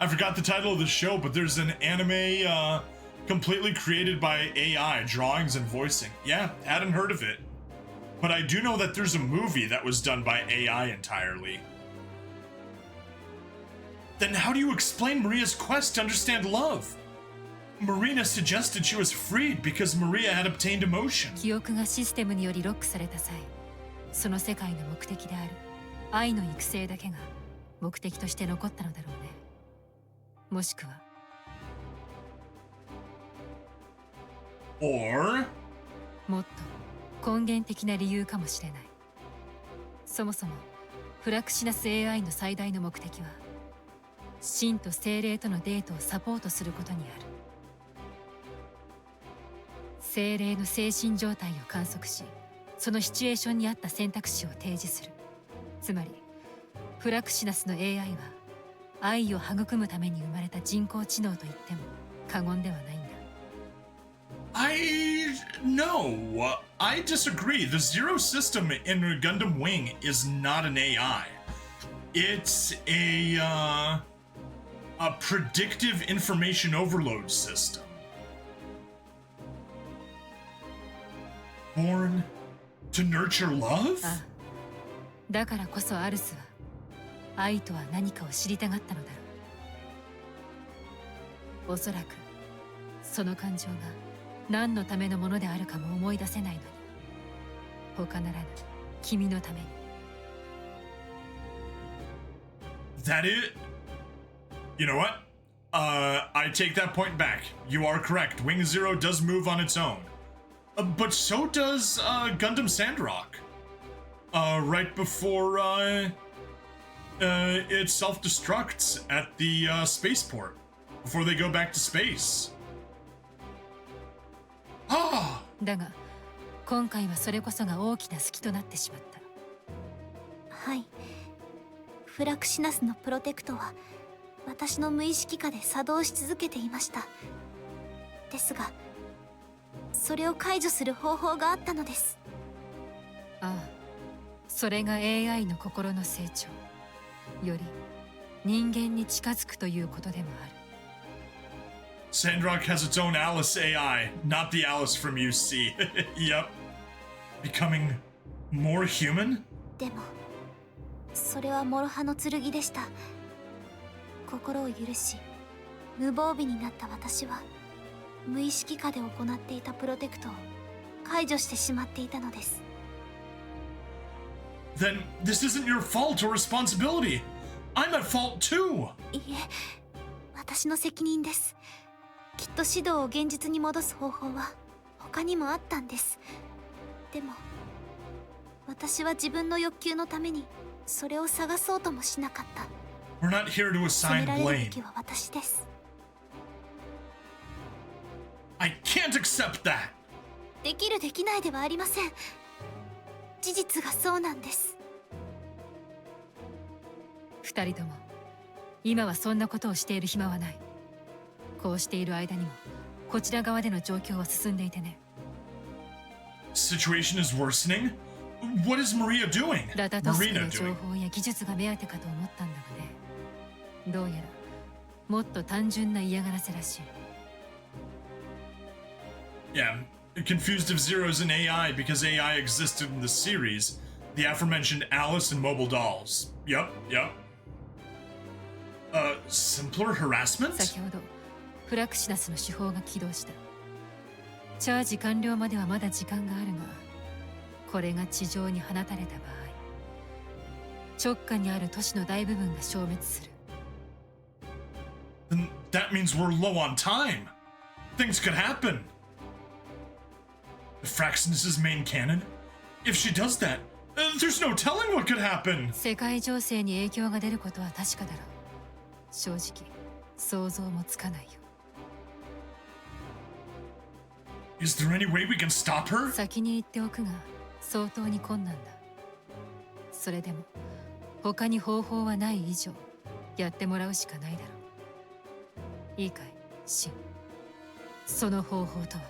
I forgot the title of the show, but there's an anime completely created by AI, drawings and voicing. Yeah, hadn't heard of it. But I do know that there's a movie that was done by AI entirely. Then how do you explain Maria's quest to understand love? Marina suggested she was freed because Maria had obtained emotion. 記憶がシステムによりロックされた際、その世界の目的である愛の育成だけが目的として残ったのだろうね。もしくは Or もっと根源的な理由かもしれない。そもそもフラクシナス AI の最大の目的は神と精霊とのデートをサポートすることにある。精霊の精神状態を観測し、そのシチュエーションに合った選択肢を提示する。つまりフラクシナスの AI は愛を育むために生まれた人工知能と言っても過言ではないんだ。No, I disagree. The Zero system in Gundam Wing is not an AI. It's a predictive information overload system. Born to nurture love? ああ、だからこそアルスは愛とは何かを知りたがったのだろう。おそらくその感情が何のためのものであるかも思い出せないのに、他ならぬ君のために。 That it? You know what? I take that point back. You are correct. Wing Zero does move on its own. But so does Gundam Sandrock. Right before it self-destructs at the spaceport. Before they go back to space. Ah! だが今回はそれこそが大きな隙となってしまった。はい、フラクシナスのプロテクトは私の無意識下で作動し続けていました。ですがそれを解除する方法があったのです。ああ、それが AI の心の成長、より人間に近づくということでもある。Sandrock has its own Alice AI, not the Alice from UC. Yep. Becoming more human? でもそれは諸刃の剣でした。心を許し無防備になった私は無意識下で行っていたプロテクトを解除してしまっていたのです。 Then this isn't your fault or responsibility. I'm at fault too. いいえ、私の責任です。きっと指導を現実に戻す方法は他にもあったんです。でも私は自分の欲求のためにそれを探そうともしなかった。 We're not here to 責 assign められるべ blame. きは私です。 I can't accept that. できるできないではありません。事実がそうなんです。二人とも今はそんなことをしている暇はない。こうしている間にもこちら側での状況は進んでいてね。 Situation is worsening? What is Maria doing? ラタトスク Marina の情 doing? 報や技術が目当てかと思ったんだがね。どうやらもっと単純な嫌がらせらしい。Yeah, confused if Zero's an AI because AI existed in the series. The aforementioned Alice and mobile dolls. Yep. Simpler harassment? 先ほどフラクシナスの手法が起動した。チャージ完了まではまだ時間があるが、これが地上に放たれた場合、直下にある都市の大部分が消滅する。Then that means we're low on time. Things could happen. Fraxinus's main cannon? If she does that, there's no telling what could happen. 世界情勢に影響が出ることは確かだろう。正直、想像もつかないよ。Is there any way we can stop her? 先に言っておくが、相当に困難だ。それでも、他に方法はない以上、やってもらうしかないだろう。いいかい、シン。その方法とは。